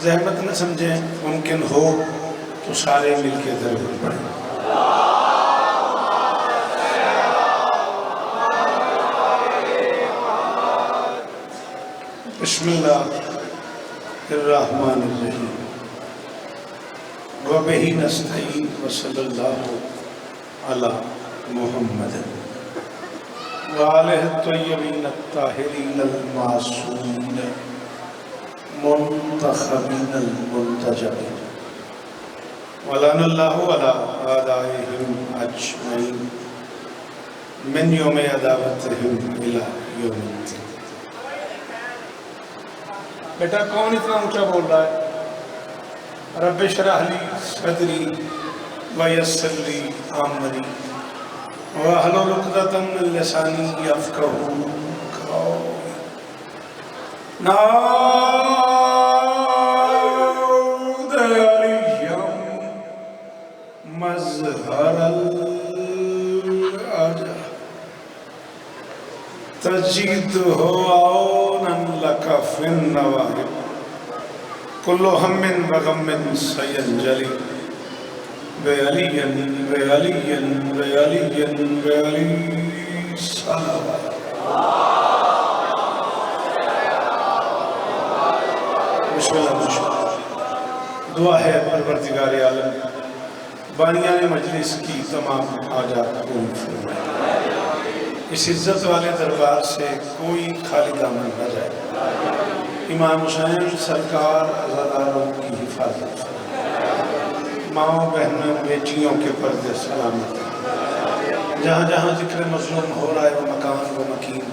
जहमत न समझें, मुमकिन हो तो सारे मिलके दरूद पढ़ें। बिस्मिल्लाहिर्रहमानिर्रहीम व बिही नस्तईन व सल्लल्लाहु अला मुहम्मद व आलिहि तय्यबीन अत्ताहिरीन अल-मासूमीन मुंतखबीन अल-मुंतजबीन व लअनल्लाहु अला आदाइहिम अजमईन मिन यौमि अदावतिहिम इला यौमिद्दीन। बेटा कौन इतना ऊंचा बोल रहा है? रब्बि शरह ली सदरी व यस्सिर ली अमरी वहलुल उक़दतम मिन लिसानी यफ़क़हू क़ौली। नाऊद अलयम मज़हरल अजह तजीदुहु औनन लका फिन नवाहिब कुल्लु हम्मिन व गम्मिन सयंजली बेअलियन बेअलियन बेअलियन बेअली सलावत। दुआ है परवरदिगार आलम बानियान मजलिस की तमाम हाजात पूरी फरमाए। इस इज्जत वाले दरबार से कोई खाली दामन न जाए। इमाम हुसैन सरकार अज़ादारों की हिफाजत, माओ बहनों बेटियों के पर्दे सलामत। जहाँ जहाँ जिक्र मज़लूम हो रहा है वो मकान व मकीन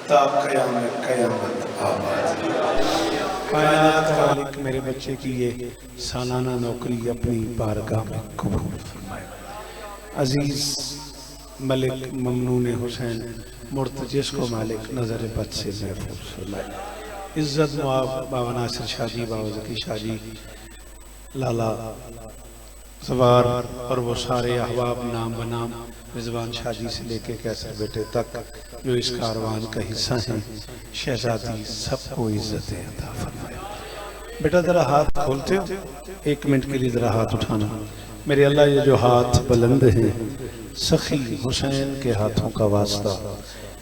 ता क़यामत क़यामत आबाद। कायनात मालिक मेरे बच्चे की ये सालाना नौकरी अपनी बारगाह में कबूल फरमाए। अजीज़ मलिक ममनून हुसैन मुर्तजिस को मालिक नज़र बद से महफूज फरमाए। इज़्ज़त मुआफ़ बाबा नासिर शाजी, बाबा ज़की शाजी, लाला सवार और वो सारे अहबाब नाम बनाम रिजवान शाजी से लेके कैसर बेटे तक जो इस कारवान का हिस्सा हैं, शहजादी सबको इज़्ज़तें अता फरमाए। बेटा ज़रा हाथ खोलते हो? 1 मिनट के लिए ज़रा हाथ उठाना। मेरे अल्लाह ये जो हाथ बुलंद हैं सखी हुसैन के हाथों का वास्ता,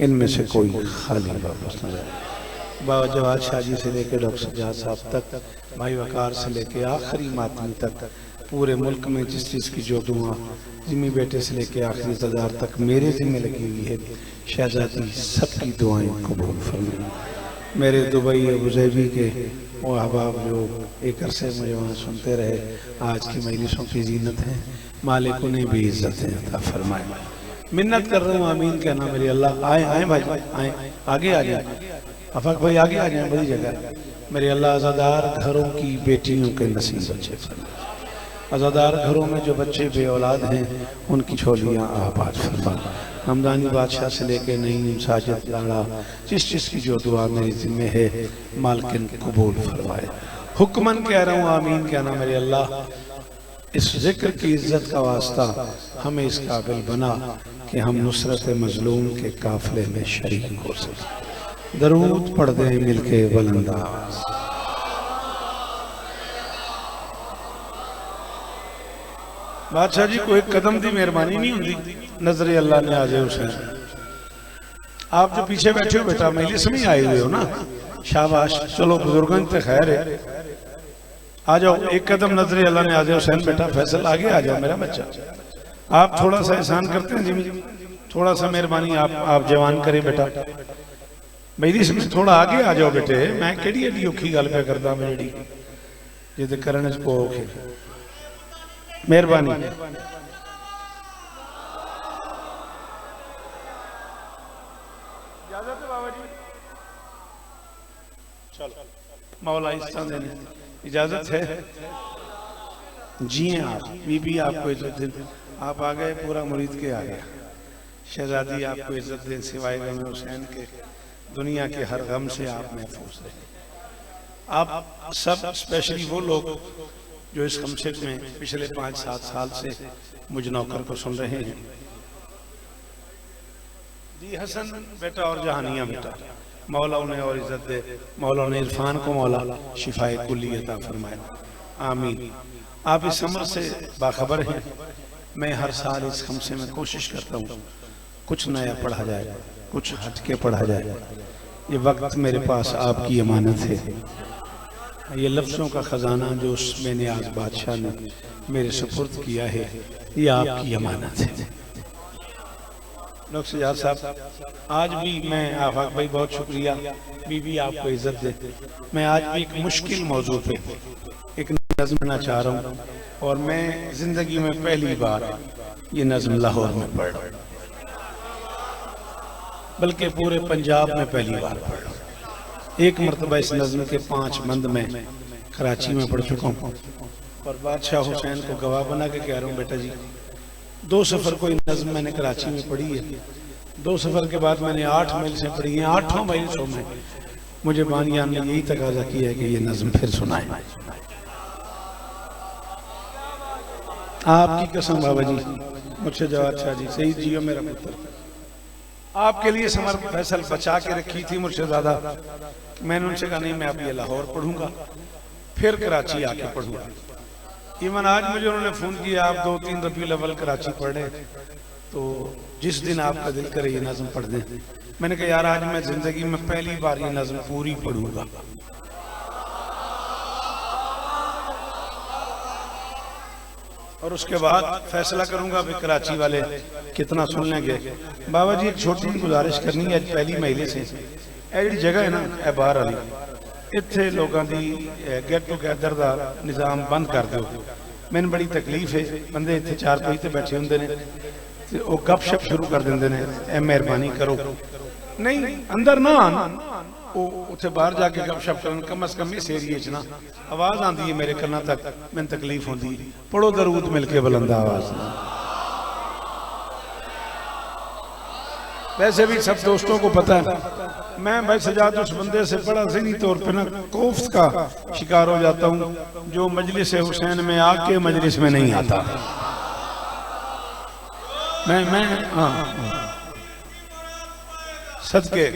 इनमें से कोई खाली वापस न जाए। बाबा जवाद शाजी से लेकर डॉक्टर सज्जाद साहब तक, भाई वकार से लेकर आखिरी मातमी तक, पूरे मुल्क में जिस चीज़ की जो दुआ जिम्मी बेटे से लेकर आखिरी तदार तक मेरे ज़िम्मे लगी हुई है, शहजादी सबकी दुआएं कबूल फरमाए। मेरे दुबई अबूज़ैबी के वो अहबाब जो एक अरसे मुझे वहाँ सुनते रहे, आज की मजलिसों की जीनत है, मालिक उन्हें भी इज़्ज़तें अता फरमाए। मिन्नत कर रहा हूँ, आमीन कहना मेरे अल्लाह। आए आए भाई आए, आगे आ जाए। अफाक भाई आगे आ जाए, बड़ी जगह। मेरे अल्लाह आज़ादार घरों की बेटियों के नसीब बच्चे फरमाए। आज़ादार घरों में जो बच्चे बे औलाद हैं उनकी झोलियाँ आबाद फरमा। हमदानी बादशाह से लेके नईम साजिद लाड़ा, जिस चीज़ की जो दुआ मेरी ज़िम्मे है मालकिन कबूल फरमाए। हुक्मन कह रहा हूँ, आमीन कहना मेरे अल्लाह। इस जिक्र की इज्जत का वास्ता हमें इस काबिल बना कि हम नुसरत मजलूम के काफिले में शरीक हो सकें। दरूद पढ़ दें मिलके बुलंद आवाज़। बादशाह जी को एक कदम की मेहरबानी नहीं होती, नजरे अल्लाह ने आ जाए हुसैन। आप जो पीछे बैठे हो बेटा, मजलिस में आए हुए हो ना, शाबाश। चलो बुजुर्गों से खैर है, आ जाओ। एक कदम नजरे अल्लाह ने आ जाए हुसैन बेटा। फैसल आगे आ जाओ मेरा बच्चा। आप थोड़ा सा एहसान करते हैं जी, थोड़ा सा मेहरबानी आप जवान करें बेटा। मजलिस में थोड़ा आगे आ जाओ बेटे। मैं केड़ी एडी औखी गल पे करदा मेरी जिद करने को औखे। मेहरबानी। इजाजत है बाबा जी? चलो मौला इस्ता देने इजाजत है जी। आप बीबी आपको इज्जत दें। आप आ गए, पूरा मुरीद के आ गया। शहजादी आपको इज्जत दें, सिवाय गम हुसैन के दुनिया के हर गम से आप महफूज रहे। आप सब स्पेशली वो लोग जो इस कमशेक में पिछले 5-7 साल से मुझ नौकर को सुन रहे हैं। जी हसन बेटा और जहानिया बेटा, मौला उन्हें और इज्जत दे, मौला ने इरफान को मौला शिफाए कुल्ली अता फरमाए, आमीन। आप इस अमर से बाखबर हैं। मैं हर साल इस खमसे में कोशिश करता हूँ कुछ नया पढ़ा जाए, कुछ हटके पढ़ा जाए। ये वक्त मेरे पास आपकी अमानत है। ये लफ्ज़ों का ख़जाना जो मैंने आज बादशाह ने मेरे सुपुर्द किया है, ये आपकी अमानत है। डॉक्टर सजाद साहब, आज भी मैं आफाक भाई बहुत शुक्रिया, बीबी आपको इज्जत दे। मैं आज भी एक मुश्किल मौजू पे एक नज़्म पढ़ना चाह रहा हूँ, और मैं जिंदगी में पहली बार ये नज़्म लाहौर में पढ़ रहा हूँ, बल्कि पूरे पंजाब में पहली बार पढ़ रहा हूँ। एक मरतबा इस नज़्म के 5 बंद में कराची में पढ़ चुका हूँ, और बादशाह हुसैन को गवाह बना के कह रहा हूँ, बेटा जी 2 सफ़र कोई नज़्म मैंने कराची में पढ़ी है, 2 सफ़र के बाद मैंने 8 मील से पढ़ी है। 8 मील में मुझे बानियान ने यही तकाजा किया है कि ये नज़्म फिर सुनाए। आपकी कसम बाबा जी, मुझसे जवाब शाह जी, सही जियो मेरा पुत्र, आपके लिए समर फैसल बचा के रखी थी मुझसे ज्यादा। मैंने उनसे कहा नहीं, मैं अब ये लाहौर पढ़ूंगा, फिर कराची आके पढ़ूंगा। इवन आज मुझे उन्होंने फ़ोन किया, आप 2-3 रबीउल अव्वल कराची पढ़े, तो जिस दिन आपका दिल करे ये नज़्म पढ़ दें। मैंने कहा यार आज मैं ज़िंदगी में पहली बार ये नज़्म पूरी पढ़ूंगा। और उसके बाद फैसला करूंगा भी कराची वाले कितना सुन लेंगे। बाबा जी एक छोटी सी गुजारिश करनी है, पहली महीने से जी जगह है ना ए बाहर वाली, इतने लोगों की गेट टूगैदर का निज़ाम बंद कर दो। मैंने बड़ी तकलीफ है, बंदे इतने 4 कोई तो बैठे होंगे ने, वो गपशप शुरू कर देंगे ने, ए मेहरबानी करो नहीं अंदर ना आना, उसे बाहर जाके गपशप करन, कम से कम इस एरिए च ना आवाज आती है मेरे कन्ना तक, मैंने तकलीफ होती। पढ़ो दरूद मिलके बुलंदा आवाज। वैसे भी सब दोस्तों को पता है मैं भाई सजाद उस बंदे से बड़ा ज़हनी तौर पर ना कोफ्त का शिकार हो जाता हूँ जो मजलिस हुसैन में आके मजलिस में नहीं आता। मैं हाँ सदके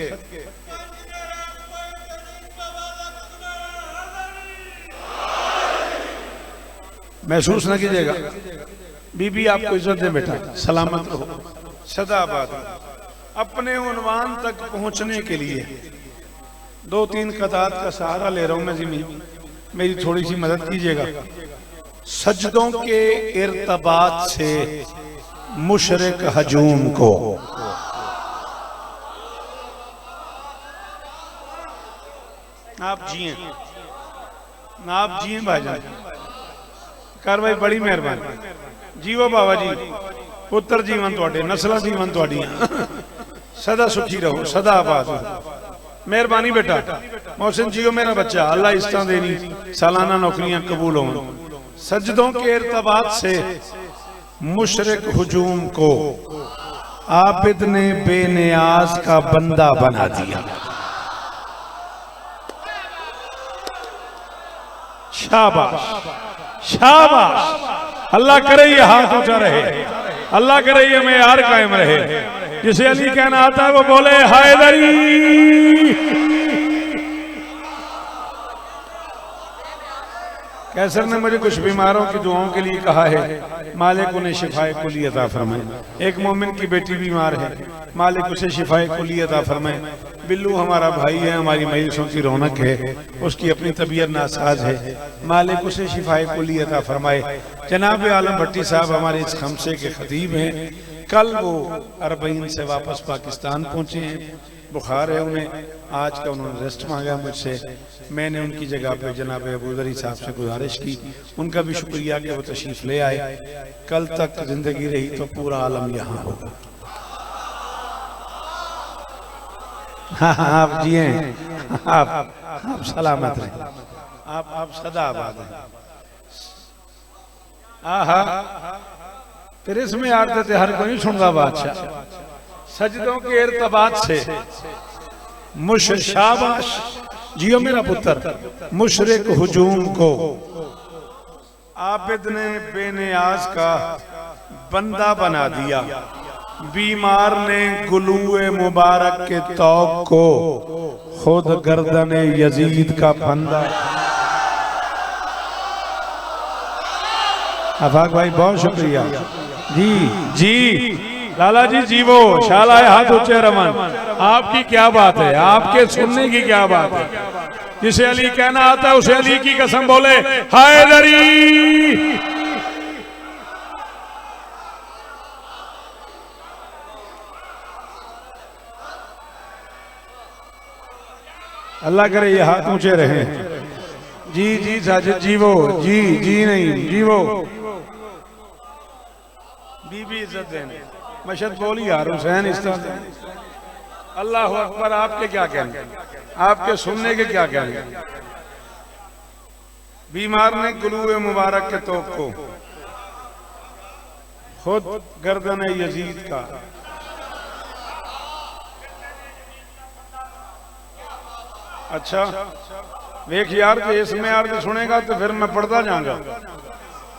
महसूस न कीजिएगा। बीबी आपको इज्जत दे बेटा, सलामत रहो, सदा आबाद रहो। अपने उन्वान तक पहुंचने के लिए 2-3 कतार का सहारा ले रहा हूं मैं, जिमी मेरी थोड़ी सी मदद कीजिएगा। सजदों के इर्तबात से मुशरिक हजूम को आप जिए, आप जिए भाईजान, कार्रवाई बड़ी मेहरबानी। जीवो बाबा जी, पुत्र जीवन थोड़े, नस्ल जीवन थोड़ियां, सदा सुखी रहो, सदा आबाद रहो। मेहरबानी बेटा मोहसिन जियो मेरा बच्चा, अल्लाह इस तरह देनी सालाना नौकरियां कबूल हों। सजदों के इर्तबात से मुशरिक हुजूम को आबिद ने बेनियाज का बंदा बना दिया। शाबाश शाबाश, अल्लाह करे ये हाथ ऊंचा रहे, अल्लाह करे ये मेयार कायम रहे। जिसे अली कहना आता है वो बोले हैदरी। कैसर ने मुझे कुछ बीमारों की दुआओं के लिए कहा है, मालिक उन्हें शिफाए कुली अता फरमाए। एक मोमिन की बेटी बीमार है, मालिक उसे शिफाए कुली अता फरमाए। बिल्लू हमारा भाई है, हमारी मजलिसों की रौनक है, उसकी अपनी तबीयत नासाज है, मालिक उसे शिफाए कुली अता फरमाए। जनाब आलम भट्टी साहब हमारे इस खमसे के खतीब हैं, कल वो अरबईन से वापस पाकिस्तान पहुंचे हैं, बुखार है उन्हें, आज का उन्होंने रेस्ट मांगा मुझसे। मैंने उनकी जगह पे जनाब अबूदरी साहब से गुजारिश की, उनका भी शुक्रिया कि वो तशरीफ ले आए। कल तक जिंदगी रही तो पूरा आलम यहाँ होगा। हाँ आप जिए, आप सलामत रहे, आप सदा आबाद हैं। फिर इसमें आते थे हर कोई सुनता बादशाह। सजदों के इर्तबात से शाबाश जियो मेरा पुत्र, मुशरिक हुजूम को आबिद ने बेनियाज का बंदा बना दिया। बीमार ने गुलूए मुबारक के तौक को खुद गर्दन यजीद का फंदा। आफाक भाई बहुत शुक्रिया जी जी लाला जी जीवो शालाए हाथ ऊंचे रमन। आपकी क्या बात है, आपके सुनने की क्या बात है। जिसे अली कहना आता है उसे अली की कसम बोले हैदरी। अल्लाह करे ये हाथ ऊंचे रहे। जी जी साजिद जीवो जी जी नहीं जीवो। बीबी इज्जत देने मशद बोली यार हुसैन इस तरह। अल्लाह अकबर। आपके क्या कहने, आपके सुनने के क्या कहने। बीमार ने गुलूए मुबारक के तोप को खुद गर्दन यजीद का। अच्छा वेख यार जो इसमें अर्ज सुनेगा तो फिर मैं पढ़ता जाऊंगा।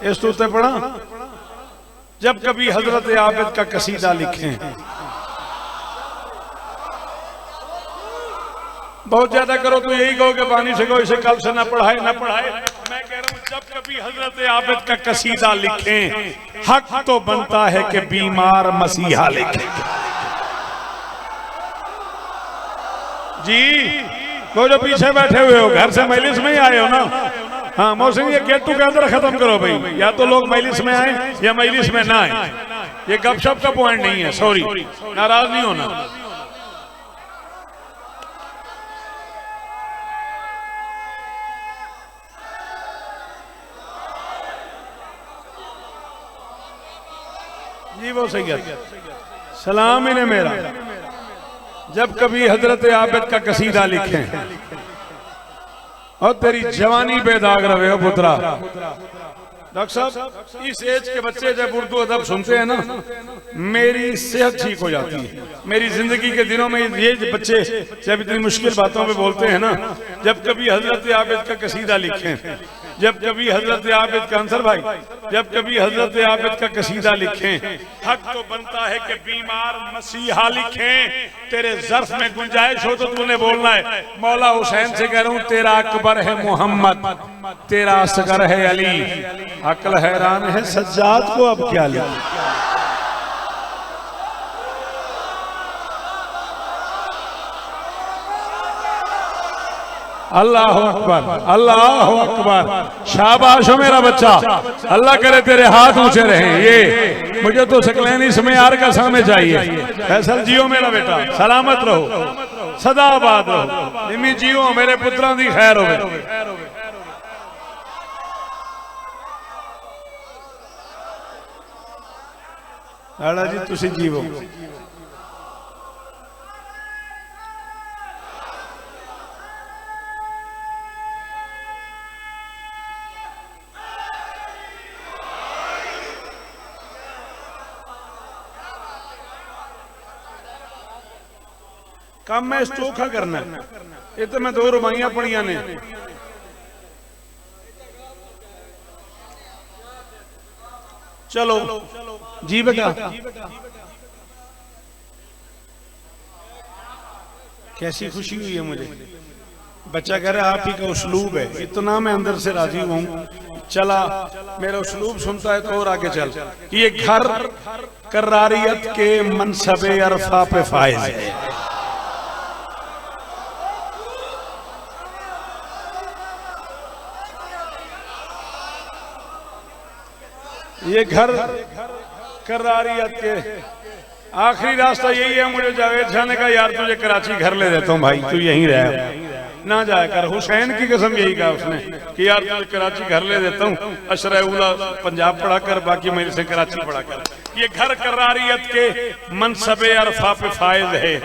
इस तो पढ़ा जब कभी हजरत आबिद का कसीदा लिखें। बहुत ज्यादा करो तो यही कहो कि पानी से कहो इसे कल से ना पढ़ाए ना पढ़ाए। मैं कह रहा हूं जब कभी हजरत आबिद का कसीदा लिखें हक तो बनता है कि बीमार मसीहा लिखे। जी वो जो पीछे बैठे हुए हो घर से मजलिस में ही आए हो ना। हाँ मोहसिन ये गेट टुगेदर खत्म करो भाई। या तो लोग मजलिस में आए या मजलिस में ना आए। ये गपशप का पॉइंट नहीं है। सॉरी नाराज नहीं होना। जी वो सैयद सलाम ही ने मेरा जब कभी हजरत आबिद का कसीदा लिखें और तेरी जवानी बेदाग रहे हो पुत्रा। डॉक्टर साहब इस एज के बच्चे जब उर्दू अदब सुनते हैं ना मेरी सेहत ठीक हो जाती है। मेरी जिंदगी के दिनों में ये बच्चे जब इतनी मुश्किल बातों पे बोलते हैं ना, जब कभी हजरत आबिद का कसीदा लिखें, जब कभी हजरत आबिद का अंसर भाई जब कभी हजरत आबिद का कसीदा लिखें हक तो बनता है कि बीमार मसीहा लिखें। तेरे ज़र्फ में गुंजाइश हो तो तूने बोलना है मौला हुसैन से कह रहा हूं तेरा अकबर है मोहम्मद, तेरा असगर है अली। अक्ल हैरान है सज्जाद को अब क्या लिखे। अल्लाह अकबर अल्लाह अकबर। शाबाश हो मेरा बच्चा। अल्लाह करे तेरे हाथ ऊंचे रहे। ये मुझे तो सकलैन इसमें यार का सामने चाहिए। फैसल जियो मेरा बेटा, सलामत रहो, सदा आबाद रहो। इमी जियो मेरे पुत्रों की खैर हो। लाला जी तुसी जीवो। काम मैं चोखा करना ये तो मैं 2 रुबाइयां पढ़िया ने। चलो जी बेटा कैसी खुशी हुई है मुझे। बच्चा कह रहा है आप ही का उस्लूब है। इतना मैं अंदर से राजी हूं। चला मेरा उस्लूब सुनता है तो और आगे चल। ये घर करारियत के मनसबे अरफा पे फाइज है। ये घर करारियत के आखिरी रास्ता यही है। मुझे जावेद जाने का यार तुझे कराची घर ले देता हूँ भाई, तू यहीं रह ना जाया कर। हुसैन की कसम यही कहा उसने कि यार तुझे कराची घर ले देता हूँ। अशरा पंजाब पढ़ा कर बाकी मेरे से कराची पढ़ा कर। ये घर करारियत के मनसबे अरफा पे फायज है।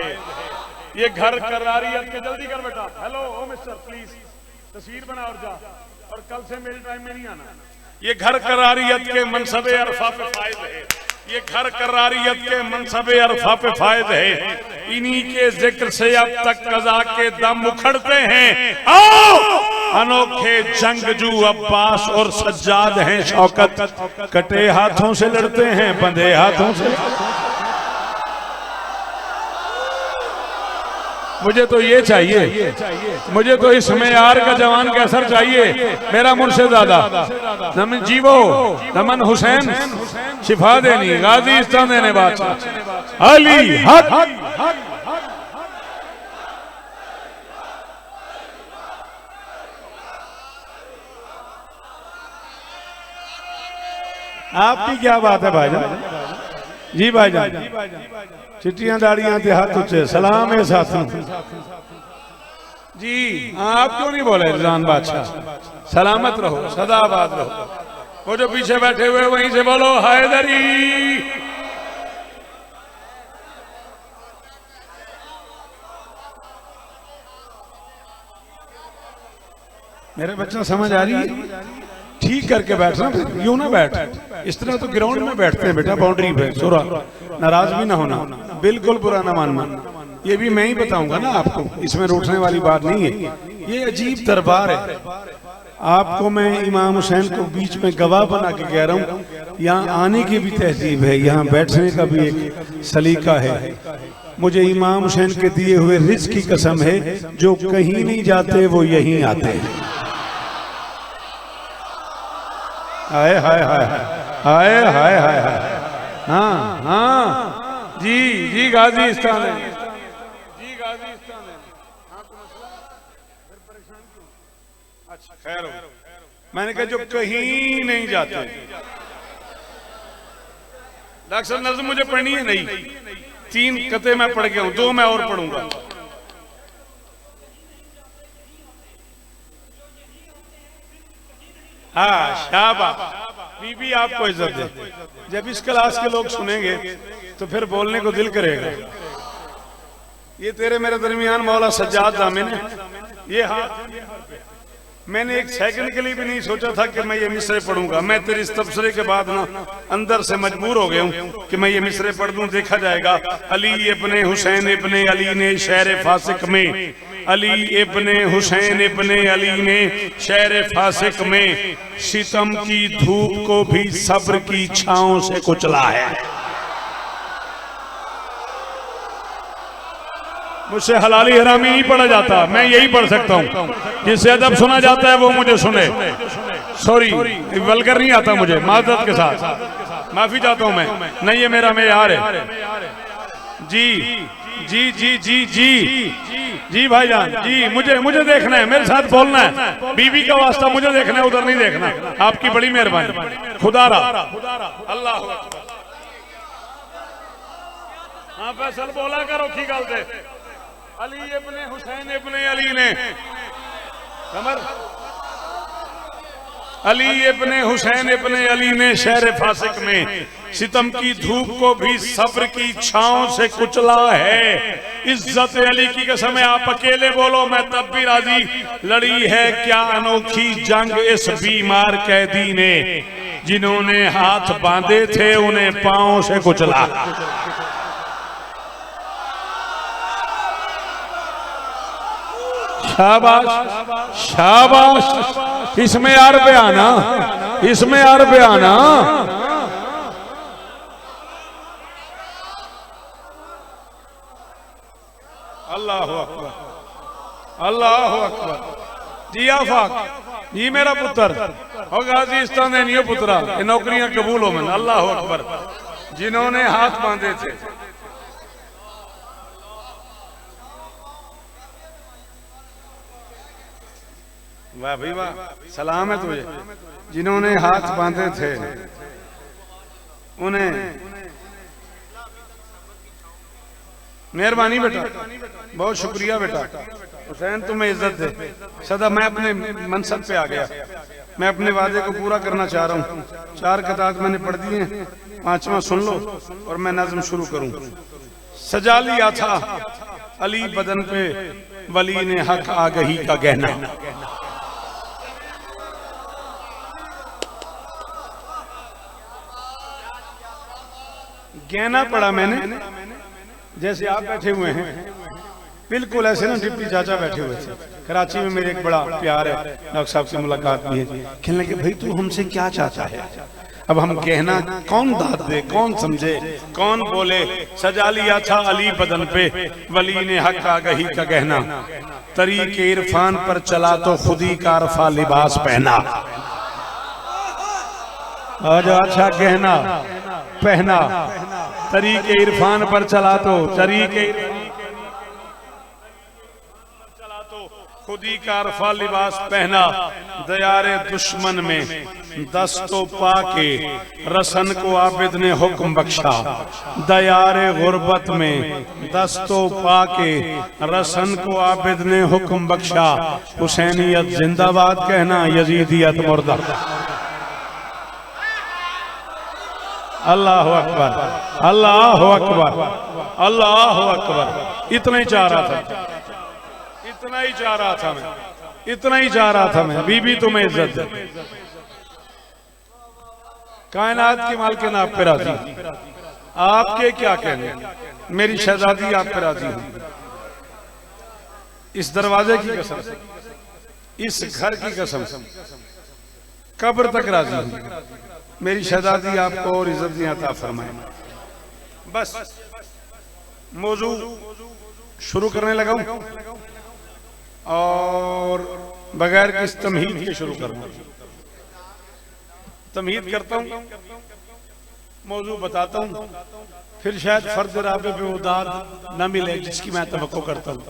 ये घर करारियत के जल्दी कर बेटा। हेलो ओ मिस्टर प्लीज तस्वीर बना और जा, और कल से मेरे टाइम में नहीं आना। ये घर करारियत के मनसबे अरफा पे फायद है। ये घर करारियत के मनसबे अरफा पे फायद है। इन्हीं के जिक्र से अब तक कज़ा के दम उखड़ते हैं। आओ अनोखे जंगजू अब्बास और सज्जाद हैं शौकत। कटे हाथों से लड़ते हैं बंधे हाथों से। मुझे तो ये चाहिए, मुझे तो इसमें यार का जवान कैसर चाहिए। मेरा मुर्शिद दादा नमन जीवो नमन हुसैन शिफा देनी गाजी इस्तान देने बादशाह अली हक। आपकी क्या बात है भाईजान? जी भाईजान, चिट्टियां दाड़ियां ते हाथ ऊंचे, सलाम है साथियों जी। आप क्यों नहीं बोले रिजवान बादशाह? सलामत रहो, सदाबाद रहो। वो जो पीछे बैठे हुए वहीं से बोलो हैदरी। मेरे बच्चा समझ आ रही है? ठीक करके बैठना, यूं ना बैठ। इस तरह तो ग्राउंड में बैठते हैं बेटा, बाउंड्री पे। सोरा नाराज भी ना होना, बिल्कुल बुरा ना मानना। ये भी मैं ही बताऊंगा ना आपको, इसमें रूठने वाली बात नहीं है। ये अजीब दरबार है। आपको मैं इमाम हुसैन को बीच में गवाह बना के कह रहा हूँ, यहाँ आने की भी तहजीब है, यहाँ बैठने का भी एक सलीका है। मुझे इमाम हुसैन के दिए हुए रिज़्क़ की कसम है, जो कहीं नहीं जाते वो यहीं आते हैं। हाय हाय हाय हाय हाय हाय हाय। हाँ हाँ जी जी गाजी इस्तान है जी, गाजी इस्तान है। हाँ तो मसला फिर परेशान क्यों? अच्छा खैर हो। मैंने कहा जो कहीं नहीं जाते। डॉक्टर साहब नज़्म मुझे पढ़नी है नहीं, 3 कते मैं पढ़ गया हूँ, 2 मैं और पढ़ूंगा। हाँ शाबाश, बीबी आपको इज्जत दे। जब इस क्लास के लोग सुनेंगे तो फिर बोलने को दिल करेगा। ये तेरे मेरे दरमियान मौला सज्जाद दामिन है। ये हाथ मैंने एक सेकंड के लिए भी नहीं सोचा था कि मैं ये मिसरे पढ़ूंगा। मैं तेरे इस तबसरे के बाद ना अंदर से मजबूर हो गया हूँ कि मैं ये मिसरे पढ़ दूं। देखा जाएगा अली इब्ने हुसैन इब्ने अली ने शहर फासिक में, अली इब्ने हुसैन इब्ने अली ने शहर फासिक में सितम की धूप को भी सब्र की छांव से कुचला है। मुझसे हलाली हरामी नहीं पढ़ा जाता, मैं यही पढ़ सकता हूँ। जिससे अदब सुना जाता है वो मुझे सुने। सॉरी वल्गर नहीं आता मुझे, माजरत के साथ माफी चाहता हूँ मैं। नहीं ये मेरा मेयार है। जी जी जी जी जी जी भाईजान जी, मुझे देखना है, मेरे साथ बोलना है। बीवी का वास्ता मुझे देखना है, उधर नहीं देखना। आपकी बड़ी मेहरबानी खुदारा अल्लाह। हाँ फैसल बोला करो की गल थे। अली इब्ने हुसैन इब्ने अली ने कमर, अली इब्ने हुसैन इब्ने अली ने शहर फासिक में सितम की धूप को भी सब्र की छांव से कुचला है। इज्जत अली की कसम है, आप अकेले बोलो मैं तब भी राजी। लड़ी है क्या अनोखी जंग इस बीमार कैदी ने, जिन्होंने हाथ बांधे थे उन्हें पांव से कुचला। शाबाश शाबाश, इसमें यार पे आना, इसमें यार पे आना। अल्लाह अकबर अल्लाह अकबर। जी आफाक जी मेरा पुत्र और गाजी इस्तान नहीं पुत्रा, ये नौकरियां कबूल हो मन। अल्लाह अकबर। जिन्होंने हाथ बांधे थे, वाह भाई वाह, सलाम है तुझे। जिन्होंने हाथ बांधे थे उन्हें मेहरबानी बेटा, बहुत शुक्रिया बेटा। हुसैन तुम्हें इज्जत दे सदा। मैं अपने मनसब पे आ गया, मैं अपने वादे को पूरा करना चाह रहा हूँ। 4 किताब मैंने पढ़ दी हैं, 5वां सुन लो और मैं नज़्म शुरू करूँ। सजा लिया था अली बदन पे वली ने हक आगही का गहना। गहना पढ़ा मैंने, जैसे आप बैठे हुए हैं बिल्कुल ऐसे ना डिप्टी चाचा बैठे हुए थे कराची में। मेरे एक बड़ा प्यार है, डॉक्टर साहब से मुलाकात भी है। कहने लगे भाई तू हमसे क्या चाहता है? अब हम कहना कौन दाद दे, कौन समझे, कौन बोले। सजा लिया था अली बदन पे वली ने हक आगही का गहना, तरीके इरफान पर चला तो खुदी का अरफा लिबास पहना। आज अच्छा गहना पहना, तरीके इरफान पर चला तो खुदी का अरफा लिबास पहना। दयारे दुश्मन में दस्तो पाके रसन को आबिद ने हुक्म बख्शा। दयारे गुर्बत में दस्तो पाके रसन को आबिद ने हुक्म बख्शा। हुसैनियत जिंदाबाद कहना, यजीदियत मुर्दा। अल्लाह अकबर, अल्लाह अकबर, अल्लाह अकबर। इतना ही चाह रहा था, इतना ही चाह रहा था मैं, इतना ही चाह रहा था मैं। बीबी तुम्हें इज्जत दे, कायनात की मालकिन आप पे राजी, आपके क्या कहने। मेरी शहजादी आप पे राजी हूं। इस दरवाजे की कसम, इस घर की कसम, कब्र तक राजी हूं। मेरी शहजादी आपको और इज्जत अता फरमाए। बस मौजू शुरू करने लगा हूं और बगैर किस तमहीद के शुरू करूंगा। तमहीद करता हूं, मौजू बताता हूं, फिर शायद फर्द राबे पे वो दाद न मिले जिसकी मैं तवक्को करता हूं।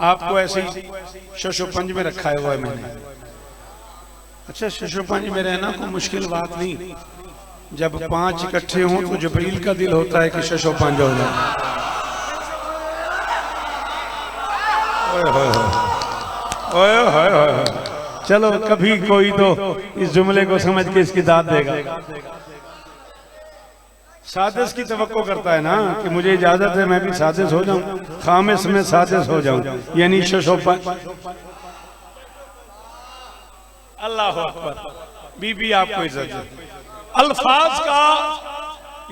आपको ऐसे ही शशो पंज में रखा हुआ है मैंने। अच्छा, शशो पंज में रहना कोई मुश्किल बात नहीं। जब पांच इकट्ठे हों तो जबरील का दिल होता है कि शशो पंज हो जाए। ओए होए होए, चलो कभी कोई तो इस जुमले को समझ के इसकी दाद देगा। सादिस की तवक्को करता है ना कि मुझे इजाजत है मैं भी सादिस हो जाऊं, खामिस में सादिस हो जाऊं, यानी शशो पंज। अल्लाह अकबर। बीबी आपको इज्जत दे। अल्फाज का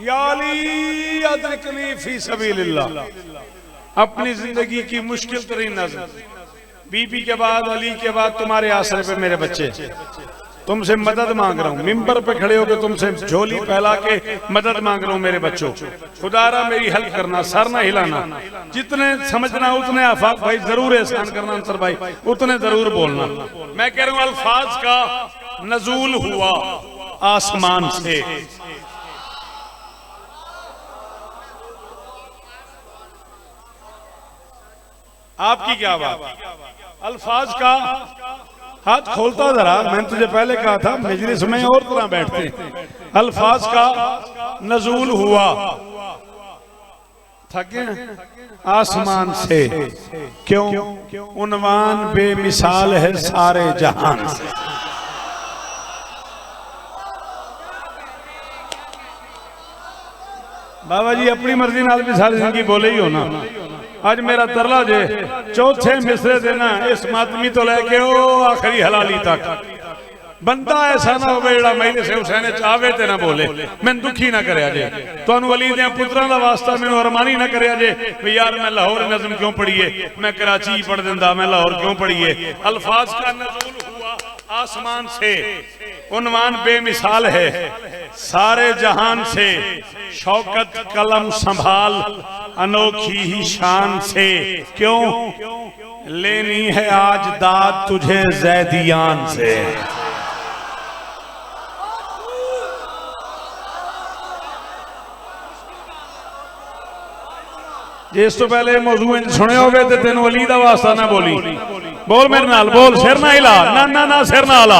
याली अदरकनी फी सबीलिल्लाह, अपनी जिंदगी की मुश्किल तरीन नज़र। बीबी के बाद, अली के बाद तुम्हारे आसरे पे मेरे बच्चे। तुमसे मदद मांग रहा हूँ, मिंबर पे खड़े होकर तुमसे झोली फैला के मदद मांग रहा हूँ मेरे बच्चों। खुदारा मेरी हेल्प करना, सर ना हिलाना। जितने समझना उतने आफाक भाई जरूर एहसान करना, अंसर भाई उतने जरूर बोलना। मैं कह रहा हूँ अल्फाज का नजूल हुआ आसमान से। आपकी क्या बात? अल्फाज का हाथ खोलता जरा, मैंने तुझे पहले कहा था मजलिस में और तरह बैठते हैं। अल्फाज का नजूल हुआ, थके आसमान से, क्यों? उन्वान बेमिसाल है सारे जहान से। बाबा जी अपनी मर्जी नाल भी सारी जिंदगी बोले ही हो ना। आज मेरा तरला जे चौथे मिसरे देना इस मातमी तो लेके ओ आखिरी हलाली तक। बंदा ऐसा ना हो जेड़ा मैले से हुसैन चावे ते ना बोले, मैं दुखी ना करे जे। तुहानू वली दे पुत्रां दा वास्ता मैनू अरमानी ना करे जे भी यार मैं लाहौर नज़म क्यों पढ़िए, मैं कराची पढ़ दिंदा, मैं लाहौर क्यों पढ़िए। अल्फाज का नज़ूल हुआ आसमान से, उन्वान बेमिसाल है सारे जहान से। शौकत कलम संभाल अनोखी ही शान से, क्यों? लेनी है आज दाद तुझे जैदियान से। जिस तो पहले मौजू सुने होगे तो तेन अली दा वास्ता ना बोली। बोल मेरे नाल, बोल, सिर ना हिला, ना ना ना सिर ना हिला।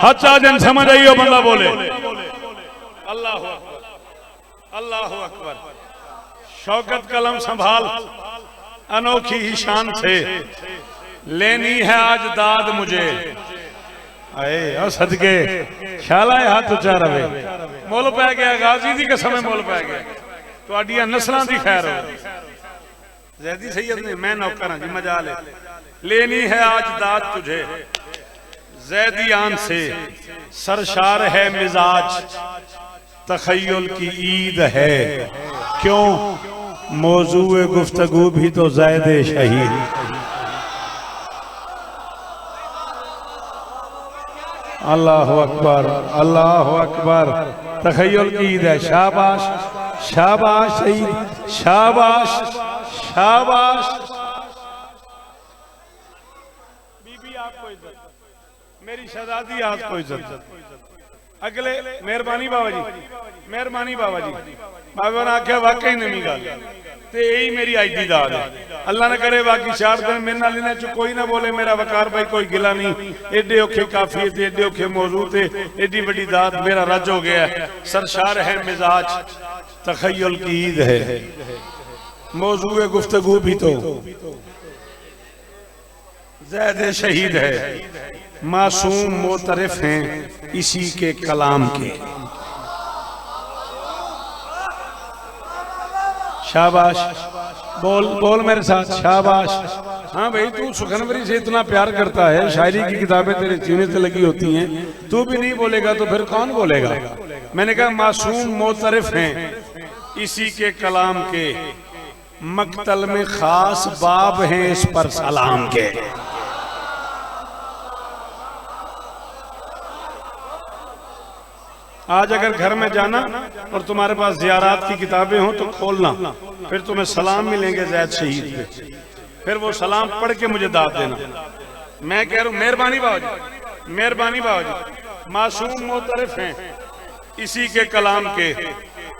हच्चा जन समझ आइयो बंदा बोले। अल्लाह अल्लाह अकबर। शौकत कलम संभाल अनोखी ही शान से, लेनी है आज दाद मुझे। आए सदके ख्याला हाथ उचा रवे। मुल पै गया, गाजी दी कसम मुल पै गया। तुहाडियां नस्लां दी खैर हो। जैदी सैयद ने, मैं नौकर हां जी, मजा ले। लेनी है आज दाद तुझे जैदियान से, सरशार है मिजाज तखय्युल की ईद है, क्यों? मौजूए गुफ्तगू भी तो ज़ैद शहीद। अल्लाह अकबर, अल्लाह अकबर। तखय्युल की ईद है। शाबाश शाबाश सईद, शाबाश शाबाश। बीबी आपको इज्जत, मेरी शहजादी आपको इज्जत। अगले मेहरबानी बाबा जी, मेहरबानी बाबा जी। बाबा ने आख्या वाकई नवी गल ते यही मेरी अज की दाद है। अल्लाह ने करे बाकी 4 दिन मेरे नाल इन्हां च कोई ना बोले मेरा वकार भाई कोई गिला नहीं। एडे औखे काफी थे, एडे औखे मौजू थे, एडी बड़ी दात मेरा रज हो गया। सरशार है मिजाज, तखय्युल की ईद है। मौजूए गुफ्तगू भी तो ज़ैद शहीद है। मासूम मोतरफ हैं इसी के कलाम के। शाबाश, बोल बोल मेरे साथ, शाबाश। हाँ भाई, तू सुखनवरी से इतना प्यार करता है, शायरी की किताबें तेरे सीने से लगी होती हैं, तू भी नहीं बोलेगा तो फिर कौन बोलेगा। मैंने कहा मासूम मोतरफ हैं इसी के कलाम के, मक्तल में खास बाब हैं इस पर सलाम के। आज अगर घर में जाना और तुम्हारे पास ज़ियारात की किताबें हो तो खोलना, फिर तुम्हें सलाम मिलेंगे ज़ैद शहीद पे। फिर वो सलाम पढ़ के मुझे दाद देना। मैं कह रहा हूँ मेहरबानी बाबूजी, मेहरबानी बाबूजी। मासूम मोतरफ हैं इसी के कलाम के,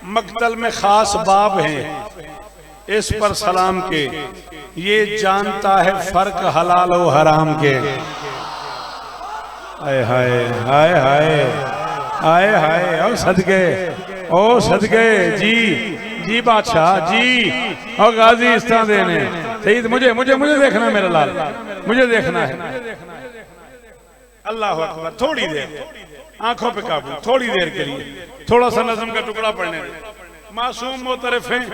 मक्तल में खास बाब हैं इस पर सलाम के। ये जानता है फर्क हलाल व हराम के। हाय हाय हाय हाय आए हाय। ओ सदके, ओ सदके जी जी बादशाह जी। और गाजी इस तरह देने सईद, मुझे मुझे मुझे देखना मेरा लाल, मुझे देखना है। अल्लाह अकबर। थोड़ी देर आंखों पे काबू, थोड़ी देर के लिए थोड़ा सा नज़म का टुकड़ा पढ़ने में। मासूम मोतरफ हैं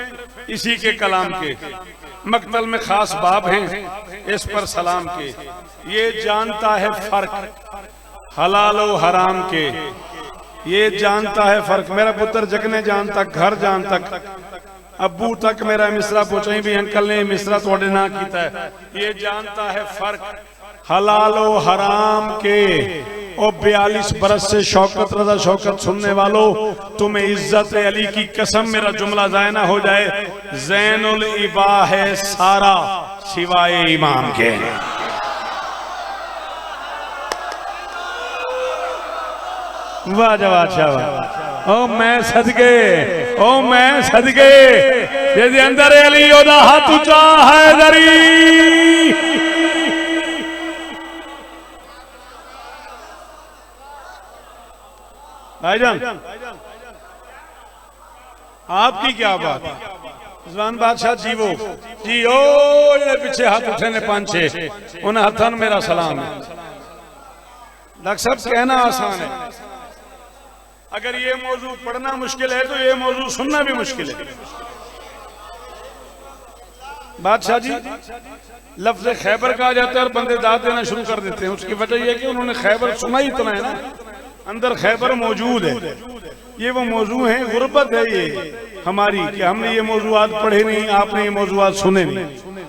इसी के कलाम के, मक्तल में खास बाब हैं इस पर सलाम के। ये जानता है फर्क हलाल व हराम के, ये जानता है फर्क। मेरा पुत्र जगने जान तक, घर जान तक, अब्बू तक मेरा मिसरा पूछे भी अंकल ने मिसरा थोड़े ना किया है। ये जानता है फर्क हलाल व हराम के। और 42 बरस से शौकत रजा शौकत सुनने वालों, तुम्हें इज्जत अली की कसम मेरा जुमला ज़ाय ना हो जाए, ज़ैनुल इबा है सारा सिवाय इमाम के। वाह जवाब शाबाश। ओ मैं सदके, ओ मैं सदके, जेदे अंदर अली ओदा हाथ ऊंचा है दरी। भाईजान आपकी क्या बात है। जवान बादशाह जी वो जी ओ ये पीछे हाथ उठे ने 5-6 उन हाथों मेरा सलाम है। डॉक्टर साहब कहना आसान है, अगर ये मौजू पढ़ना मुश्किल है तो ये मौजू सुनना भी मुश्किल है। बादशाह जी लफ्ज खैबर कहा जाता है और बंदे दाद देना शुरू कर देते हैं। उसकी वजह यह कि उन्होंने खैबर सुना ही इतना है ना, अंदर खैबर मौजूद है। ये वो मौजू है, गुर्बत है ये हमारी कि हमने ये मौजूआत पढ़े नहीं, आपने ये मौजूआत सुने नहीं।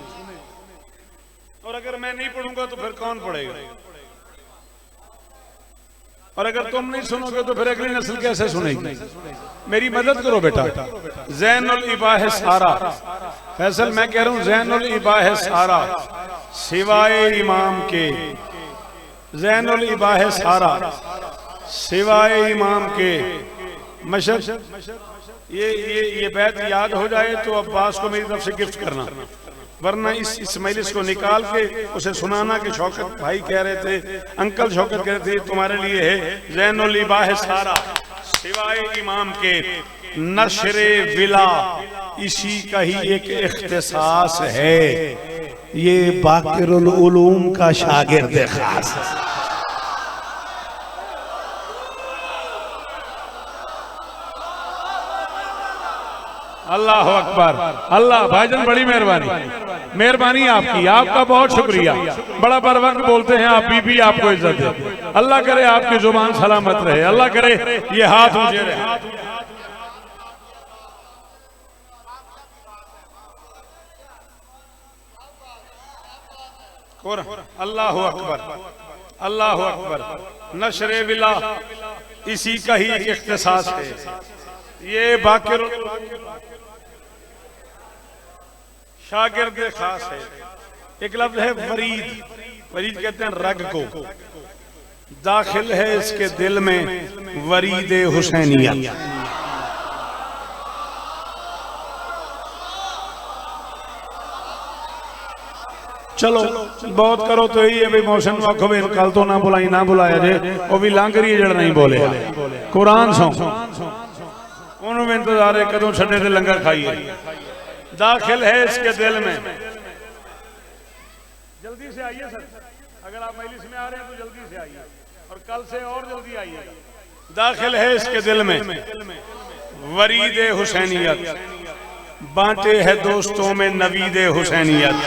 और अगर मैं नहीं पढ़ूंगा तो फिर कौन पढ़ेगा, और अगर तुम नहीं सुनोगे तो फिर अगली नस्ल कैसे सुनेगी। मेरी मदद करो बेटा। ज़ैनुल इबा है सारा, फैसल मैं कह रहा हूँ ज़ैनुल इबा है सारा सिवाय इमाम के। ज़ैनुल इबा है सारा सिवाय इमाम के। मशद ये बैत याद हो जाए तो अब्बास को मेरी तरफ से गिफ्ट करना, वरना इस मजलिस को निकाल के उसे सुनाना कि शौकत भाई कह रहे थे, अंकल शौकत कह रहे थे, तुम्हारे लिए है ज़ैनुल इबा है सारा सिवाय इमाम के। नशरे विला इसी का ही एक इख्तिसास है, ये बाकिरुल उलूम का शागिर्द खास है। अल्लाह अकबर। अल्लाह भाईजान बड़ी मेहरबानी, मेहरबानी आपकी, आपका बहुत शुक्रिया। बड़ा बर वक्त बोलते हैं आप, बीबी आपको इज्जत दे। अल्लाह करे आपकी जुबान सलामत रहे, अल्लाह करे ये हाथ ऊंचे रहे। अल्लाह अकबर, अल्लाह अकबर। नशरे बिला इसी का ही एक इख्तिसास है। ये बाकिर शागिर्द खास है। एक लफ्ज है वरीद, वरीद कहते हैं रग को। दाखिल है इसके दिल में वरीद हुसैनिया। चलो बहुत करो तो यही है भाई मोशन वाखो भाई कल तो ना बुलाई ना बुलाया जे वो भी लंघ रही है जड़ नहीं बोले कुरान सो उन्होंने इंतजार है कदों छड़े थे लंगर खाइए। दाखिल है इसके दिल में। जल्दी से आइए सर, अगर आप मजलिस में आ रहे हैं तो जल्दी से आइए और कल से और जल्दी आइए। दाखिल है इसके दिल में वरीद हुसैनियत, बांटे है दोस्तों में नवीद हुसैनियत।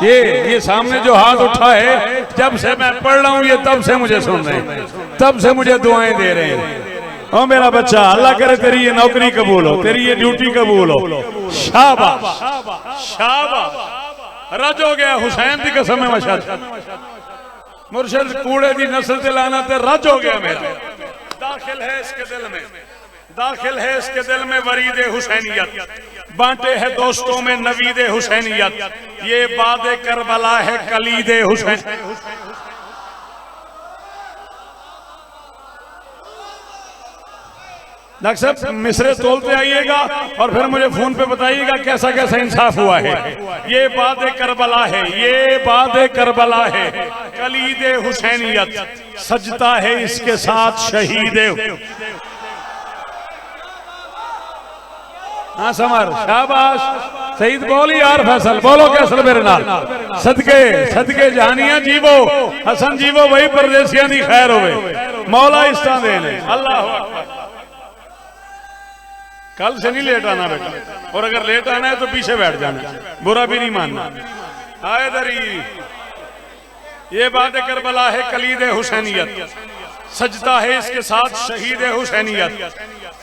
ये सामने जो हाथ उठा है जब से मैं पढ़ रहा हूँ ये तब से मुझे सुन रहे हैं, तब से मुझे दुआएं दे रहे हैं। ओ मेरा बच्चा अल्लाह करे तेरी ये नौकरी कबूल हो, तेरी ये ड्यूटी कबूल हो। शाबाश शाबाश। रज हो गया हुसैन की कसम है मशहद मुर्शिद कूड़े की नस्ल से लाना ते रज हो गया मेरा। दाखिल है इसके दिल में, दाखिल है इसके दिल में वरीद हुसैनियत, बांटे है दोस्तों में नवीद हुसैनियत। ये बाद करबला है कलीद हुसैन। डॉक्टर साहब मिसरे तोलते आइएगा और फिर मुझे फोन पे बताइएगा कैसा कैसा इंसाफ हुआ है। ये बाद करबला है, ये बाद करबला है कलीद हुसैनियत, सजता है इसके साथ शहीद। हाँ समर शाबाश सईद बोल यार फैसल बोलो कैसल मेरे नाल सदके सदके जहानिया जीवो हसन जीवो वही परदेसियां दी खैर होवे मौला इस्ता देने। अल्लाह अकबर। कल से नहीं लेट आना बेटा, और अगर लेट आना है तो पीछे बैठ जाना, बुरा भी नहीं मानना। आए दरी ये बात करबला है कलीद हुसैनियत, सजता है इसके साथ शहीद हुसैनियत,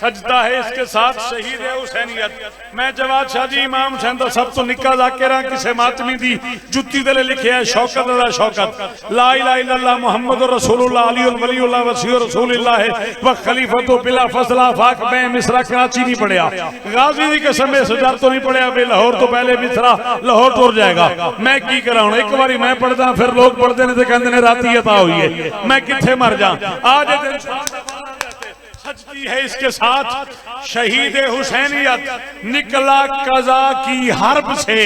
सजता है इसके साथ शहीद हुसैनियत। मैं जवाद शाह जी इमाम हुसैन दा सब तो निक्का जाकिरा किसे मातमी दी जुत्ती दे लिखे है शौकत अदा शौकत ला इलाहा इल्लल्लाह मुहम्मदुर रसूलुल्लाह अली वलीउल्लाह वसीउ रसूलुल्लाह व खलीफतु बिला फजला फाक मैं मिसरा कराची नहीं पढ़िया, गाजी दी कसम में सजर तो नहीं पढ़िया बे लाहौर तो पहले मिसरा लाहौर टुर जाएगा। मैं की कराऊं एक बारी मैं पढ़दा फिर लोग पढ़दे ने ते कहंदे ने राती अता हुई है, मैं किथे मर जा। आज दिन सजती है इसके साथ शहीद हुसैनियत, निकला कजा की हर्ब से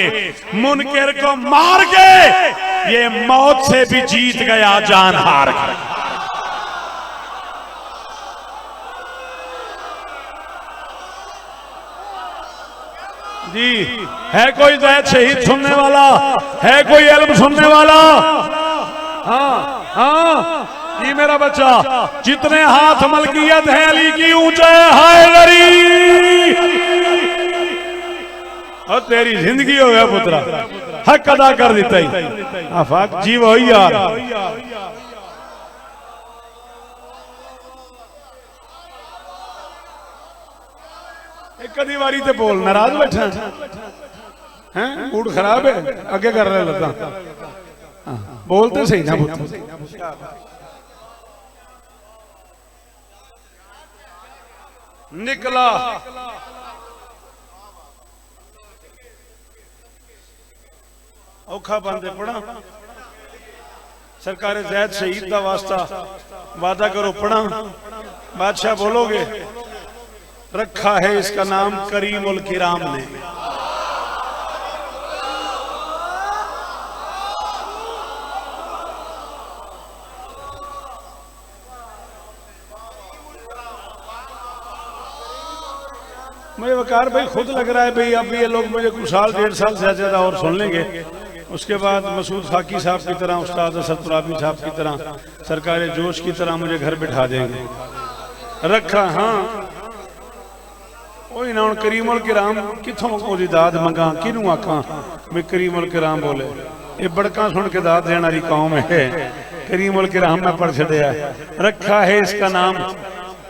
मुनकिर को मार के ये मौत से भी जीत गया जान हार कर। जी है कोई ज़ैद शहीद सुनने वाला, है कोई इल्म सुनने वाला? हाँ हाँ जी मेरा बच्चा, जितने हाथ मलकियत है अली की ऊंचे हैदरी और तेरी जिंदगी हो गया पुत्रा, हक अदा कर देता ही आफाक जी वही यार। एक कदी वारी ते बोल नाराज बैठा हैं, मूड खराब है आगे कर रहे लता बोलते सही ना पुत्र। निकला औखा बंदे पढ़ा सरकार ज़ैद शहीद का वास्ता वादा करो पढ़ा बादशाह बोलोगे रखा है इसका नाम करीमुल किराम ने। मुझे वकार भाई खुद लग रहा है भाई अब ये लोग मुझे कुछ साल डेढ़ साल से ज्यादा और सुन लेंगे, उसके बाद मसूद फाकी साहब की तरह उस्ताद असद तुराबी साहब की तरह सरकार जोश की तरह मुझे घर बिठा देंगे। रखा हाँ वही ना करीमुल किराम कितों दाद मंगा किनू आखा मैं करीमुल किराम बोले ये बड़का सुन के दाद देने वाली कौम है। करीमुल किराम में पढ़ छड़िया रखा है इसका नाम,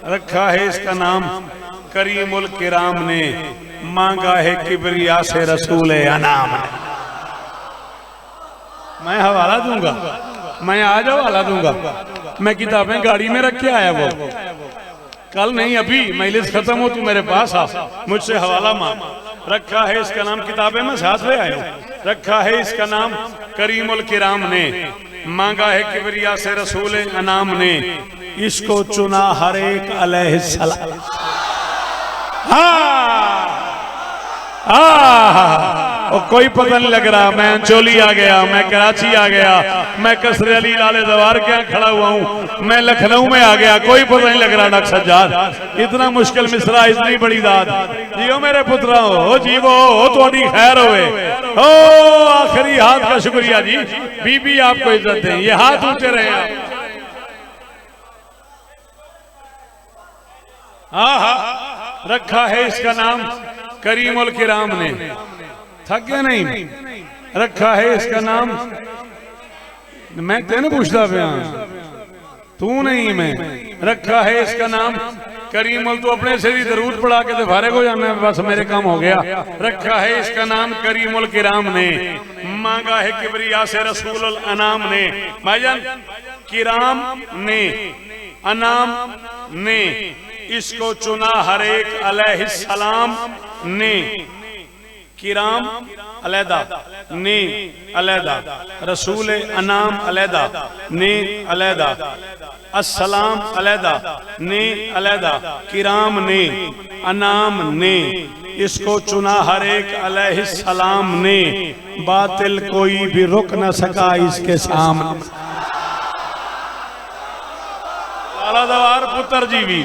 रखा है इसका नाम करीमुल किराम ने। मांगा है किबरिया से रसूल अनाम ने। मैं हवाला दूंगा, मैं आज हवाला दूंगा। मैं किताबें गाड़ी में रख के आया, वो कल नहीं अभी मजलिस खत्म हो तू मेरे पास आ, मुझसे हवाला मांग। रखा है इसका नाम, किताबें में साथ ले आया हूं। रखा है इसका नाम करीमुल किराम ने, मांगा है किबरिया से रसूल अनाम ने, इसको चुना हर एक अलैहिस्सलाम। और कोई पता नहीं लग रहा, मैं अंचोली आ गया, मैं कराची आ गया, मैं कसरे अली लाले दवार के यहाँ खड़ा हुआ हूँ, मैं लखनऊ में आ गया, कोई पता नहीं लग रहा। डॉक्टर सज्जाद इतना मुश्किल मिसरा, इतनी बड़ी दाद। जियो मेरे पुत्रा हो, जीवो हो, थोड़ी खैर होए। ओ आखिरी हाथ का शुक्रिया जी, बीबी आपको इज्जत दें, ये हाथ ऊंचे रहे आप। रखा है इसका नाम करीमुल किराम ने, थक गया नहीं। रखा है इसका नाम, मैं तेने पूछता पिया, तू नहीं मैं। रखा है इसका नाम करीमुल, तो अपने से ही दरूद पढ़ा के तो फारिग हो जाना, बस मेरे काम हो गया। रखा है इसका नाम करीमुल किराम ने, मांगा है किबरिया से रसूल अनाम ने। भाईजान किराम ने, अनाम ने, इसको चुना हर एक अलैहिस्सलाम ने। किराम अलैदा, ने अलैदा, रसूल अनाम अलैदा, ने अलैदा, अस्सलाम अलैदा, ने अलैदा, किराम ने, अनाम ने, इसको चुना हर एक अलैहिस्सलाम ने। बातिल कोई भी रुक न सका इसके सामने। लाला दवार पुत्र जी भी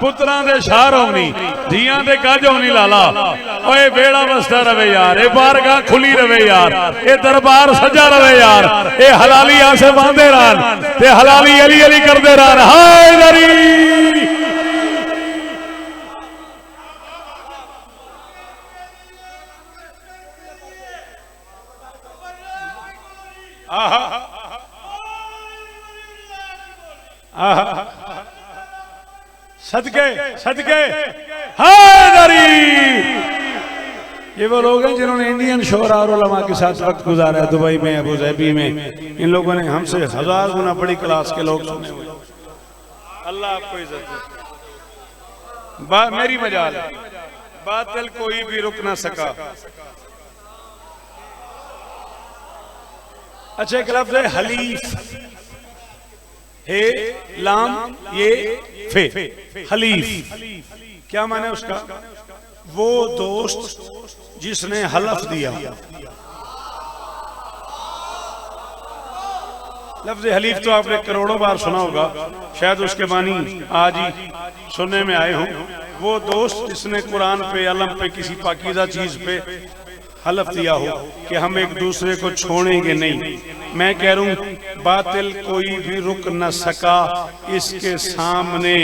पुत्रां दे शार होनी, धियां दे गज होनी। लाला ओए बेड़ा बसता रवे यार, ए बारगाह खुली रवे यार, ए दरबार सजा रवे यार, ए हलाली आसे बांधे रहन ते हलाली अली अली करदे रहन। हाय दरी आहा आहा सदके सदके हैदरी। ये वो लोग हैं जिन्होंने इंडियन शोरा और उलमा के साथ वक्त गुजारा है, दुबई में, अबू धाबी में। इन लोगों ने हमसे 1000 गुना बड़ी क्लास के लोग सुने हुए। अल्लाह आपको इज्जत दे। मेरी मजाल है, बातिल कोई भी रुक ना सका। अच्छा एक लफ्ज़ है हलीफ, हे लाम ये फे, हलीफ क्या माने उसका? वो दोस्त जिसने हलफ दिया। लफ्ज़ हलीफ तो आपने करोड़ों बार सुना होगा, शायद उसके बानी आज ही सुनने में आए हों। वो दोस्त जिसने कुरान पे, अलम पे, किसी पाकीज़ा चीज पे हलफ दिया हो कि हम एक दूसरे को छोड़ेंगे नहीं। मैं कह रहा हूं बातिल कोई भी रुक न सका इसके सामने,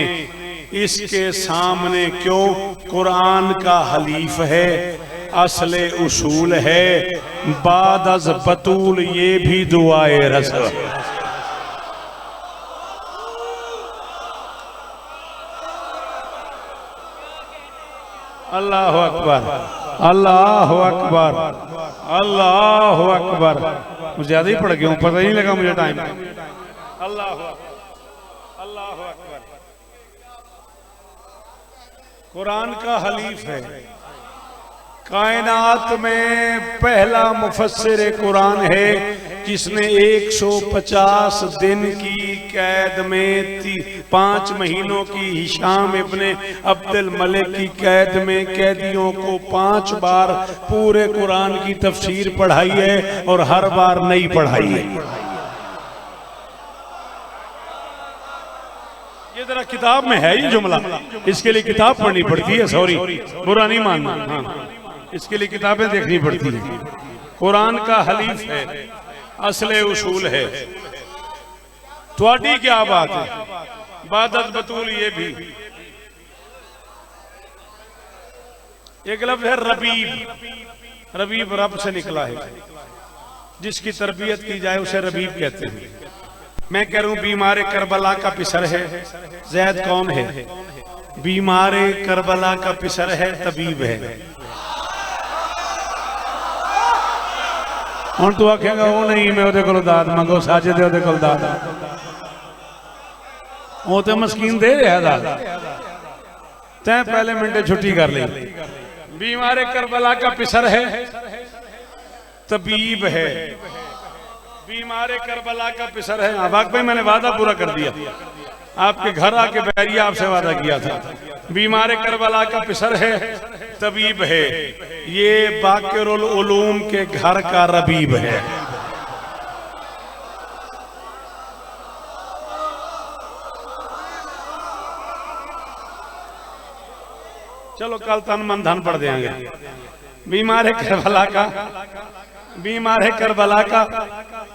इसके सामने। क्यों? कुरान का हलीफ है, असले उसूल है, बाद अज बतूल ये भी दुआए रसूल। अल्लाह अकबर, अल्लाह अकबर, अल्लाह अकबर। मुझे ज्यादा ही पड़ गया हूँ, पता ही नहीं लगा मुझे टाइम। अल्लाह अल्लाह अकबर। कुरान का हलीफ है, कायनात में पहला मुफस्सिर कुरान है जिसने 150 दिन की कैद में 5 महीनों की हिशाम इब्ने अब्दुल मलिक की कैद में कैदियों को 5 बार पूरे कुरान की तफसीर पढ़ाई है और हर बार नई पढ़ाई है। ये जरा किताब में है ये जुमला, इसके लिए किताब पढ़नी पड़ती है। सॉरी, बुरा नहीं मानना, हाँ, इसके लिए किताबें देखनी पड़ती है। कुरान का हलीफ है, असले उसूल है। तुहाडी क्या बात है? बादत बतूल ये भी एक लफ्ज़ है रबीब। रबीब रब से निकला है, जिसकी तरबियत की जाए उसे रबीब कहते हैं। मैं कह रहा हूं बीमार करबला का पिसर है जैद कौन है? बीमार करबला का पिसर है तबीब है। हुण तू आखेगा वो नहीं मैं ਉਹਦੇ ਕੋਲੋਂ ਦਾਤ ਮੰਗੋ ਸਾਜਿਦ ਉਹਦੇ ਕੋਲ ਦਾਤ ਉਹ ਤੇ ਮਸਕੀਨ दे रहा दात तैं पहले मिनटे छुट्टी कर ली बीमार करबला का पिसर है तबीब है बीमार करबला का पिसर है वाकई भाई मैंने वादा पूरा कर दिया आपके घर आके बैरिया आपसे वादा किया था बीमार करबला का पिसर है तबीब है ये बाकिरुल उलूम के घर का रबीब है चलो कल तन मन धन पढ़ देंगे बीमार करबला का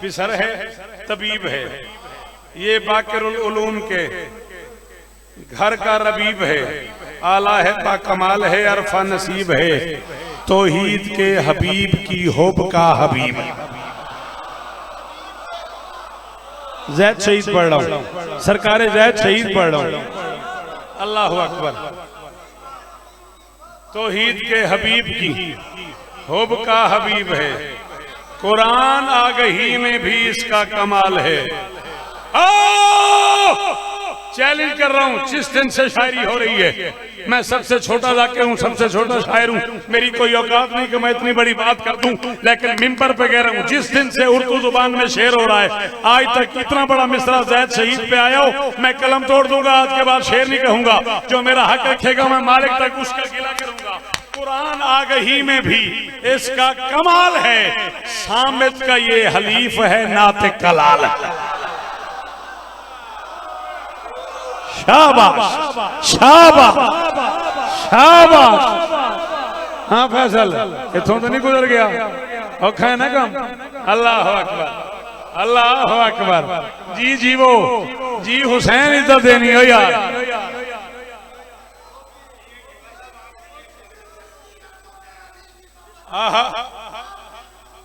पिसर है तबीब है ये बाकिरुल उलूम के घर का रबीब है आला है बाकमाल है अरफा नसीब है तौहीद के हबीब की हुब का हबीब ज़ैद शहीद पढ़ रहा हूँ सरकारे ज़ैद शहीद पढ़ रहा हूँ अल्लाहु अकबर तौहीद के हबीब की हुब का हबीब है कुरान आगही में भी इसका कमाल है चैलेंज कर रहा हूं जिस दिन से शायरी हो रही है मैं सबसे छोटा जाके हूं सबसे छोटा शायर हूं मेरी कोई औकात नहीं कि मैं इतनी बड़ी बात कर दूं लेकिन मिंबर पे कह रहा हूं जिस दिन से उर्दू जुबान में शेर हो रहा है आज तक इतना बड़ा मिसरा ज़ैद शहीद पे आया हो मैं कलम तोड़ दूंगा आज के बाद शेर नहीं कहूंगा जो मेरा हक रखेगा मैं मालिक तक उसका गिला करूंगा कुरान आगही में भी इसका कमाल है सामित का ये हलीफ है नाते कलाल शाबाश शाबाश शाबाश हाँ फैसल इथों तो नहीं गुजर गया औखा है ना कम अल्लाह अकबर अल्लाह अकबर जी जीवो जी हुसैन इज्जत देनी हो यार आहा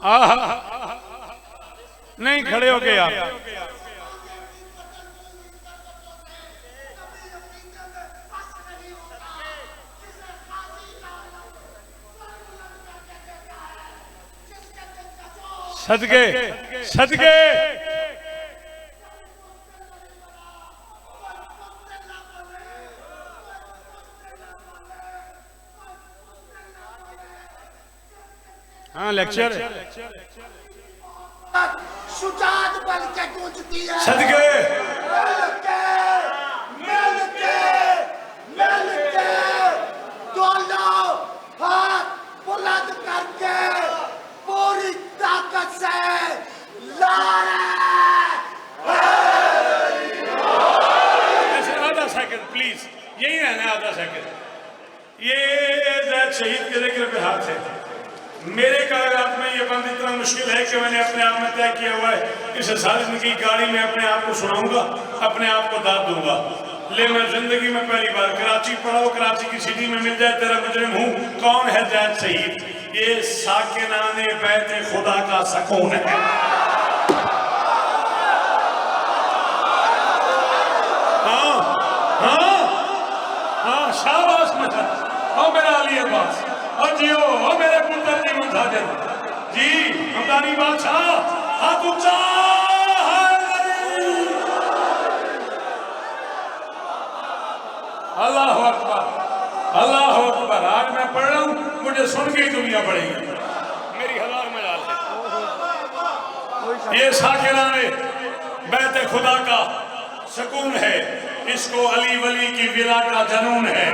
आहा नहीं खड़े हो गए आप सदके सदके हाँ लेक्चर सुजात बन के गूंजती है सदके मिलके दोनों हाथ बुलंद करके पूरी ताकत से आधा सेकंड प्लीज यही रहना आधा सेकंड ये ज़ैद शहीद के जिक्र पे हाथ है मेरे कागजात में ये बंद इतना मुश्किल है कि मैंने अपने आप में तय किया हुआ है इसे सारी जिंदगी गाड़ी में अपने आप को सुनाऊंगा अपने आप को दाद दूंगा ले मैं जिंदगी में पहली बार कराची पढ़ा हो कराची की सिटी में मिल जाए तेरा मुजरिम हूँ कौन है ज़ैद शहीद ये साकिनाने बैते खुदा का सकून है हाँ हाँ हाँ शाबाश और मेरा अली अब्बास और जियो और मेरे पुत्र जी मुंताजर जी हमदानी बादशाह हाथ ऊंचा अल्लाह अकबर अल्लाह अकबर आज मैं पढ़ रहा हूँ मुझे सुन के ही दुनिया पड़ेगी मेरी हजार मजाल है ये साकिराने बैते खुदा का सुकून है इसको अली वली की विला का जनून है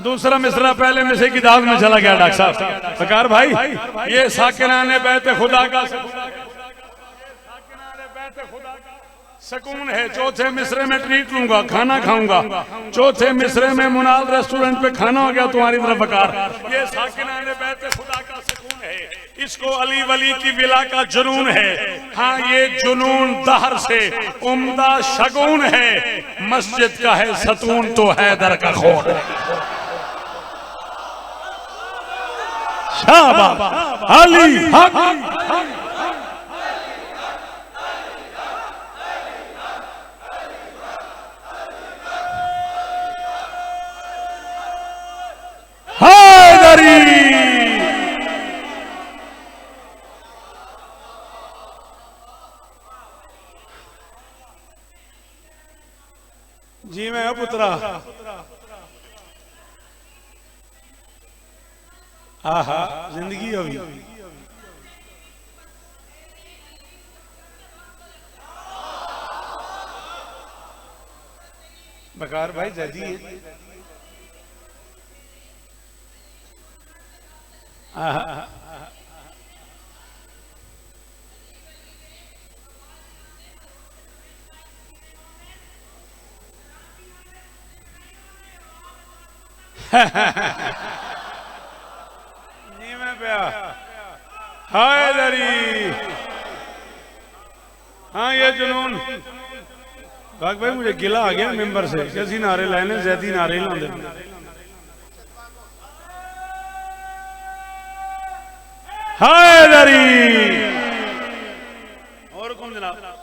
दूसरा मिसरा पहले मिसरे की दाद में चला गया डॉक्टर साहब सरकार भाई ये साकिराने बैते खुदा का सुकून है चौथे मिसरे में ट्रीट लूंगा खाना खाऊंगा चौथे मिसरे में मुनाल रेस्टोरेंट पे खाना हो गया तुम्हारी तरफ बकार ये साकिनाने बैते खुदा का सुकून है इसको अली वली की विला का जुनून है हाँ ये जुनून दहर से उम्दा शगुन है मस्जिद का है सतून तो हैदर का खून है शाबाश अली हक हैदरी जी मैं पुत्रा आहा जिंदगी होगी बकार भाई जदी आहा जी मैं प्या हाय दरी हाँ ये जुनून बाग भाई मुझे गिला आ गया मेंबर से कैसी नारे लाने ज्यादा नारे लाते हाय दरी और कौन जनाब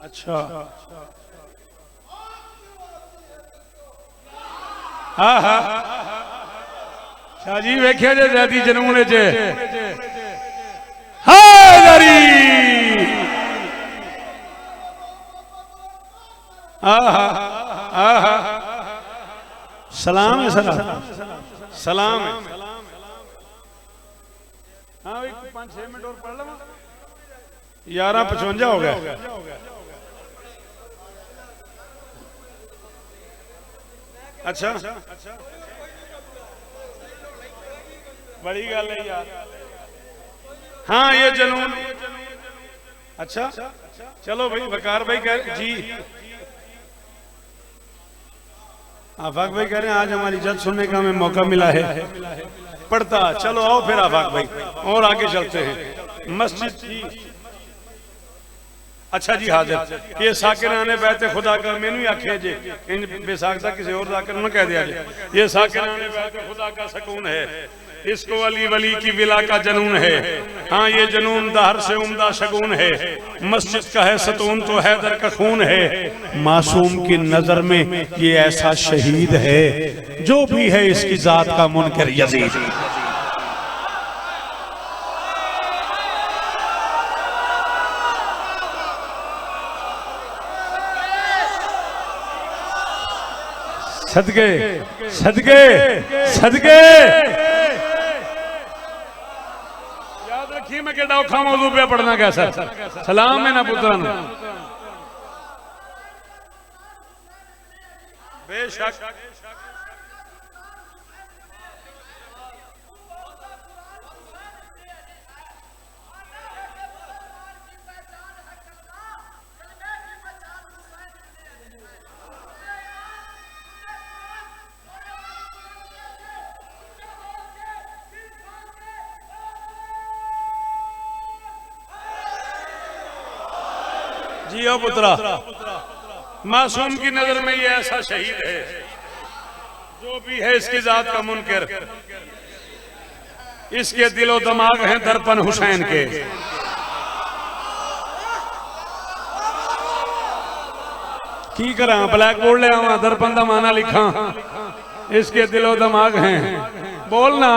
अच्छा हाँ हाँ शाह जी वेख्या जे ज़्यादी जनून च हायदरी सलाम है सलाम सलाम है हाँ भाई 5-6 मिनट और पढ़ लो 11:55 हो गया अच्छा बड़ी गल है यार हाँ ये जनून अच्छा चलो भाई वकार भाई कह जी आफाक भाई कह रहे हैं आज हमारी जज सुनने का हमें मौका मिला है पढ़ता चलो आओ फिर आफाक भाई और आगे चलते हैं मस्जिद अच्छा जी हाजिर ये साकिराने बैते खुदा का मैनू ही आखिया जे इन बेसाख्ता किसी और जाकर न कह दिया जे ये साकिराने बैते खुदा का सकून है इसको अली वली की विला का जनून है हाँ ये जनून दहर से उम्दा शगुन है मस्जिद का है सतून तो हैदर का खून है मासूम की नजर में ये ऐसा शहीद है जो भी है इसकी जात का मुनकर यजीद सदके सदके सदके याद रखिए मैं केड़ा औखा मौजू पे पढ़ना कैसा सलाम है ना पुत्रा बेशक जियो पुत्रा मासूम की नजर में ये ऐसा शहीद है जो भी है इसकी जात का मुनकर इसके दिलो दिमाग हैं दर्पण हुसैन के की करा ब्लैक बोर्ड ले आवा दर्पण का माना लिखा इसके दिलो दिमाग हैं बोलना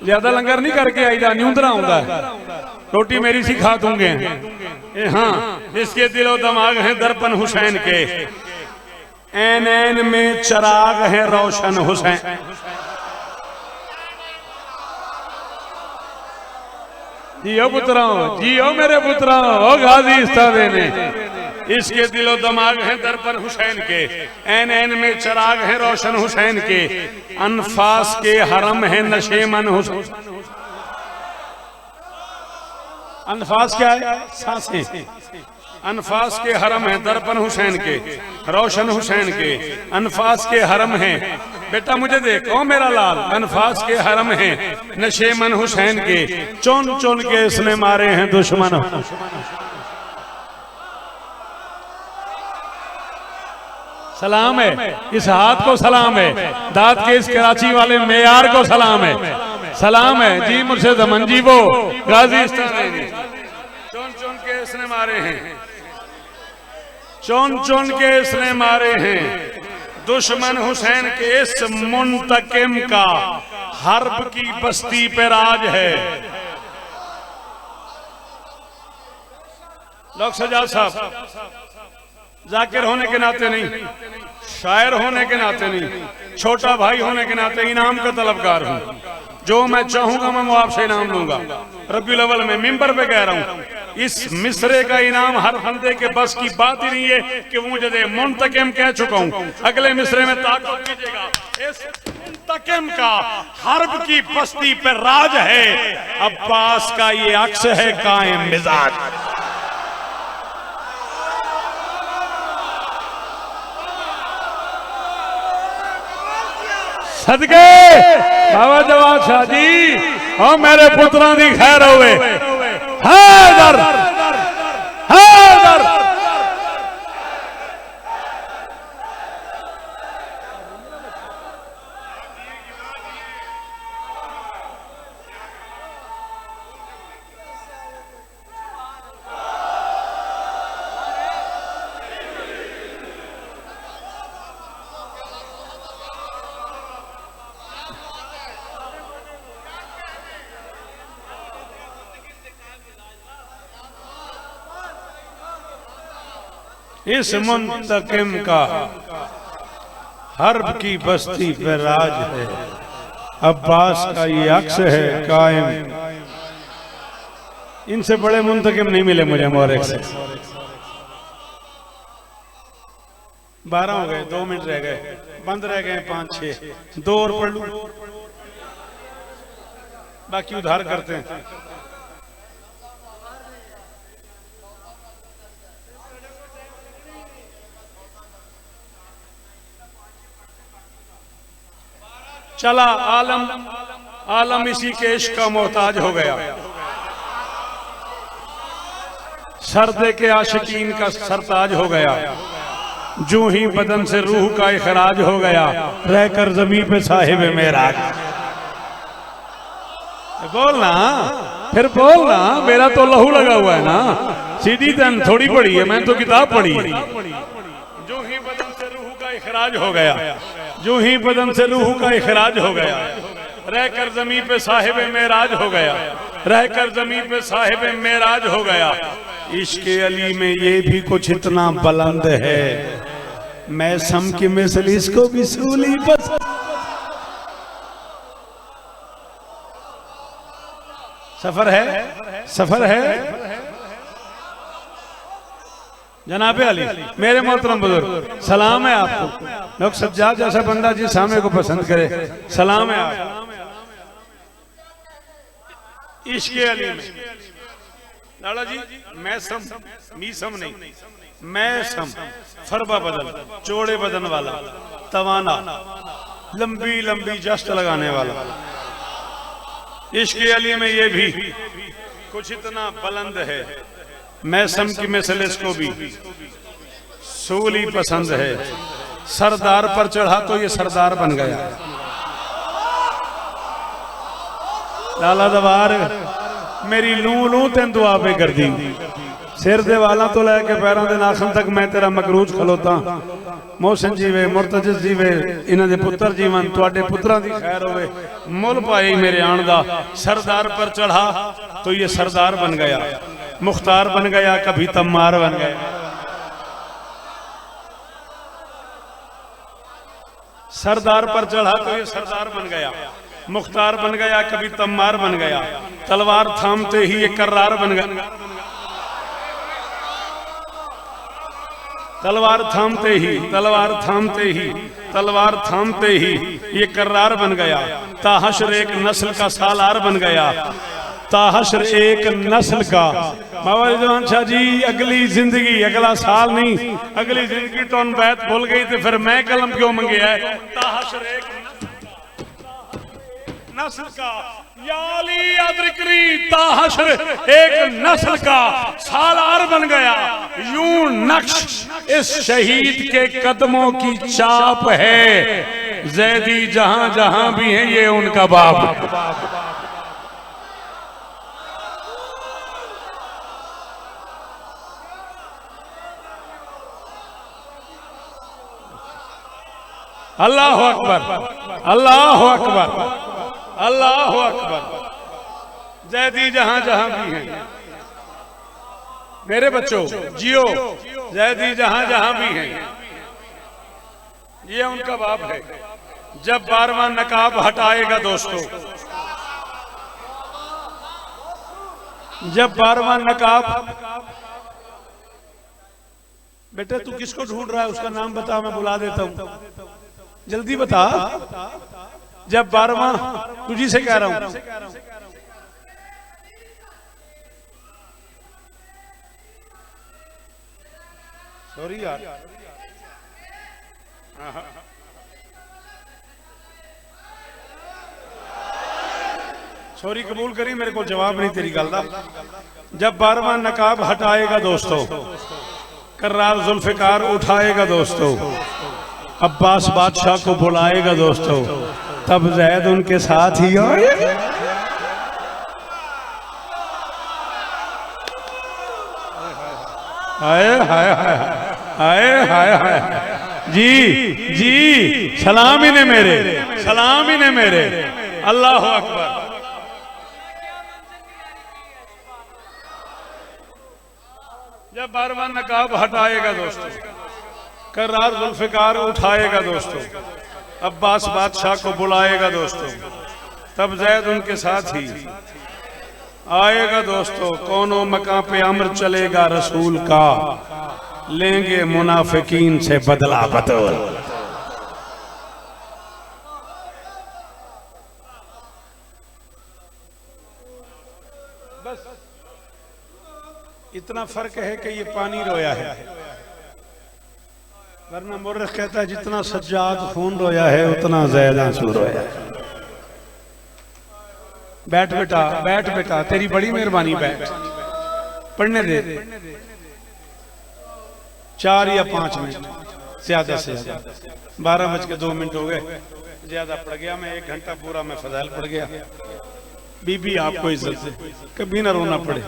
ज्यादा लंगर नहीं करके आई जा न्यूंदरा आऊंगा रोटी मेरी सी खा दूंगे हाँ इसके दिलो दिमाग हैं दर्पण हुसैन के ऐन ऐन में चराग है रोशन हुसैन जियो पुत्रा जियो मेरे पुत्रा हो गाजी इस्तादे ने इसके दिलो दिमाग है दर्पण हुसैन के ऐन ऐन में चराग है रोशन हुसैन के अनफास के हरम है नशेमन हुसैन अनफास क्या है सांसें अनफास के हरम है दर्पण हुसैन के रोशन हुसैन के अनफास के हरम है बेटा मुझे देखो मेरा लाल अनफास के हरम है नशेमन हुसैन के चुन चुन के इसने मारे हैं दुश्मन सलाम है इस हाथ को सलाम है दाद के इस कराची वाले मेयार को सलाम है सलाम है जी मुर्शिद अमन जी वो गाजीस्तान है जी। चुन चुन के इसने मारे हैं, चुन चुन के इसने मारे हैं, दुश्मन हुसैन के इस मुंतकिम का हर्ब की बस्ती पे राज है। लोग सजाद साहब जाकिर होने के नाते नहीं, शायर होने के नाते नहीं, छोटा भाई होने के नाते इनाम का तलबगार हूं। जो मैं चाहूंगा मैं आपसे इनाम लूंगा। रब्बीउल अव्वल में मिंबर पे कह रहा हूं, इस मिसरे का इनाम हर बंदे के बस की बात ही नहीं है कि वो मुझे मुंतकिम कह चुका हूं। अगले मिसरे में ताक़ुब कीजिएगा, इस मुंतकिम का हर्ब की बस्ती पे राज है। अब्बास का ये अक्स है कायम मिजाज। सदके बाबा जवान शाह जी और मेरे पुत्रों की खैर होवे। हैदर हैदर इस मुंतकिम का हर्ब की बस्ती पे राज है। अब्बास का ये अक्स है कायम। इनसे बड़े मुंतकिम नहीं मिले मुझे मोहर्रिक से। 12 हो गए, 2 मिनट रह गए, बंद रह गए 5-6, 2 और पढ़ लूं, बाकी उधार करते हैं। चला आलम आलम इसी के इश्क का मोहताज हो गया। सरदे के आशिकीन का सरताज हो गया। जूं ही बदन से रूह का इखराज हो गया, रहकर जमीन पे साहिब मेराज। बोलना फिर बोलना, मेरा तो लहू लगा हुआ है ना। सीधी तन थोड़ी पढ़ी है, मैंने तो किताब पढ़ी है। जो ही बदन से रूह का इखराज हो गया, जो ही बदन से रूह का इखराज हो गया, रहकर जमीन पे साहिब मेराज हो गया, रहकर जमीन पे साहिब मेराज हो गया। इश्क अली में ये भी कुछ इतना बुलंद है, मैं सम की मिसल इसको भी सूली बस। सफर है, सफर है जनाबे अली। मेरे मोहतरम बुजुर्ग सलाम है आपको। लोग सज्जाद जैसा बंदा जिस सामने को पसंद करे, सलाम है आप। इश्क अली में लाला जी मैं सम मी सम नहीं, मैं सम फरबा बदन, चौड़े बदन वाला, तवाना, लंबी लंबी जस्ट लगाने वाला। इश्क अली में ये भी कुछ इतना बुलंद है, मैं सम की मिसल इसको भी सूली पसंद है। सरदार पर चढ़ा तो ये सरदार बन गया। लाला दवार मेरी लू लू तेन दुआ पे कर दी। सिर दे वाला तो लैके पैरों के नाखन तक मैं तेरा मकरूज खलोता। मोहसिन जीवे, मुर्तजिज जीवे, इन्हां दे पुत्र जीवन, तुहाडे पुत्रां दी खैर होवे। मुल पाई मेरे आन दा। सरदार पर चढ़ा तो ये सरदार बन गया, मुख्तार बन गया, कभी तम्मार बन गया। सरदार पर चढ़ा तो ये सरदार बन गया, मुख्तार बन गया, कभी तम्मार बन गया। तलवार थामते ही ये कर्रार बन गया, तलवार थामते ही, तलवार थामते ही, तलवार थामते ही ये कर्रार बन गया। ताहशर एक नस्ल का सालार बन गया, ताहशर एक नस्ल का। बाबा रिजवान शाह जी अगली जिंदगी, अगला साल नहीं, अगली जिंदगी तो बैत भूल गई तो फिर मैं कलम क्यों मंगे है। ताहशर एक नस्ल का, याली अदरिकरी ताहशर एक नस्ल का सालार बन गया। यूं नक्श इस शहीद के कदमों की चाप है, जैदी जहां जहां भी है ये उनका बाप। अल्लाह अकबर, अल्लाह अकबर, अल्लाह अकबर। जैदी जहां जहां भी हैं मेरे बच्चों, जियो, जैदी जहां जहां भी हैं। ये उनका बाप है। जब 12वां नकाब हटाएगा दोस्तों, जब 12वां नकाब, बेटा तू किसको ढूंढ रहा है, उसका नाम बता, मैं बुला देता हूं, जल्दी बता। जब 12वां, तुझी से कह रहा हूं, सॉरी यार, सॉरी कबूल करी, मेरे को जवाब नहीं तेरी गल दा। जब 12वां नकाब हटाएगा दोस्तों, कर्रार जुल्फिकार उठाएगा दोस्तों, अब्बास बादशाह को बुलाएगा दोस्तों, तब जैद उनके साथ ही आएगा। हाय हाय हाय हाय हाय हाय, जी जी, सलाम ही ने मेरे, सलाम ही ने मेरे, अल्लाह अकबर। जब 12वां नकाब हटाएगा दोस्तों, कर्रार जुल्फिकार उठाएगा दोस्तों, अब्बास बादशाह को बुलाएगा दोस्तों, तब जैद उनके साथ ही आएगा दोस्तों। कौनो मकां पे अम्र चलेगा रसूल का, लेंगे मुनाफिकीन से बदला बदल। बस इतना फर्क है कि ये पानी रोया है, वरना मुर्रख कहता है जितना सज्जाद खून रोया है उतना ज़ैद आंसू रोया है। बैठ बेटा, बैठ बेटा, तेरी बड़ी मेहरबानी, बैठ, पढ़ने दे। 4 या 5 मिनट, ज्यादा से ज्यादा 12:02 हो गए, ज्यादा पड़ गया। मैं 1 घंटा पूरा मैं फजाइल पढ़ गया। बीबी आपको इज्जत दे, कभी ना रोना पड़े।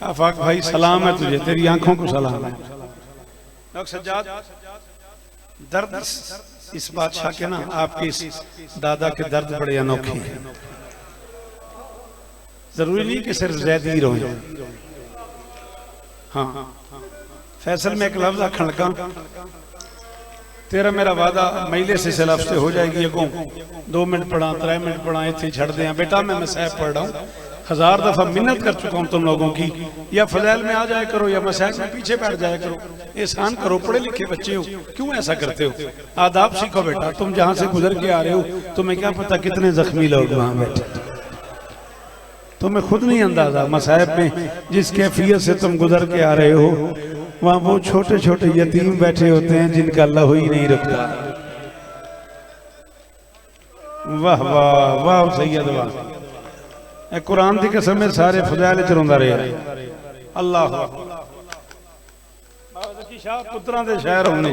आफाक भाई सलाम है तुझे, तेरी आंखों को सलाम है। सज्जाद, दर्द इस बादशाह के ना, आपके इस दादा के दर्द बड़े अनोखे हैं। जरूरी नहीं कि सिर्फ ज़ैदी ही रोए। हाँ, फैसल में एक लफ्ज आखन लगा, तेरा मेरा वादा महीने से लफ्ज हो जाएगी। अगों 2 मिनट पढ़ा, 3 मिनट पढ़ा, इतने छड़ दें। बेटा मैं मसाइब पढ़ रहा हूँ, 1000 दफा मिन्नत कर चुका हूँ तुम लोगों की, या फजैल में आ जाया करो या मसाइब में पीछे बैठ जाया करो। एहसान करो, पढ़े लिखे बच्चे हो, क्यों ऐसा करते हो? आदाब सीखो बेटा। तुम जहाँ से गुजर के आ रहे हो, तुम्हें क्या पता कितने जख्मी लोग वहाँ बैठे, तुम्हें खुद नहीं अंदाजा। मसाइब में जिस कैफियत से तुम गुजर के आ रहे हो, वहां वो छोटे छोटे यतीम बैठे होते हैं जिनका लहू ही नहीं रुकता। वाह वाह वाह सैयद वाह, कुरान की कसम में सारे फजाइल च रोंदा रहा। अल्लाह शाह पुत्रां दे शहर होने।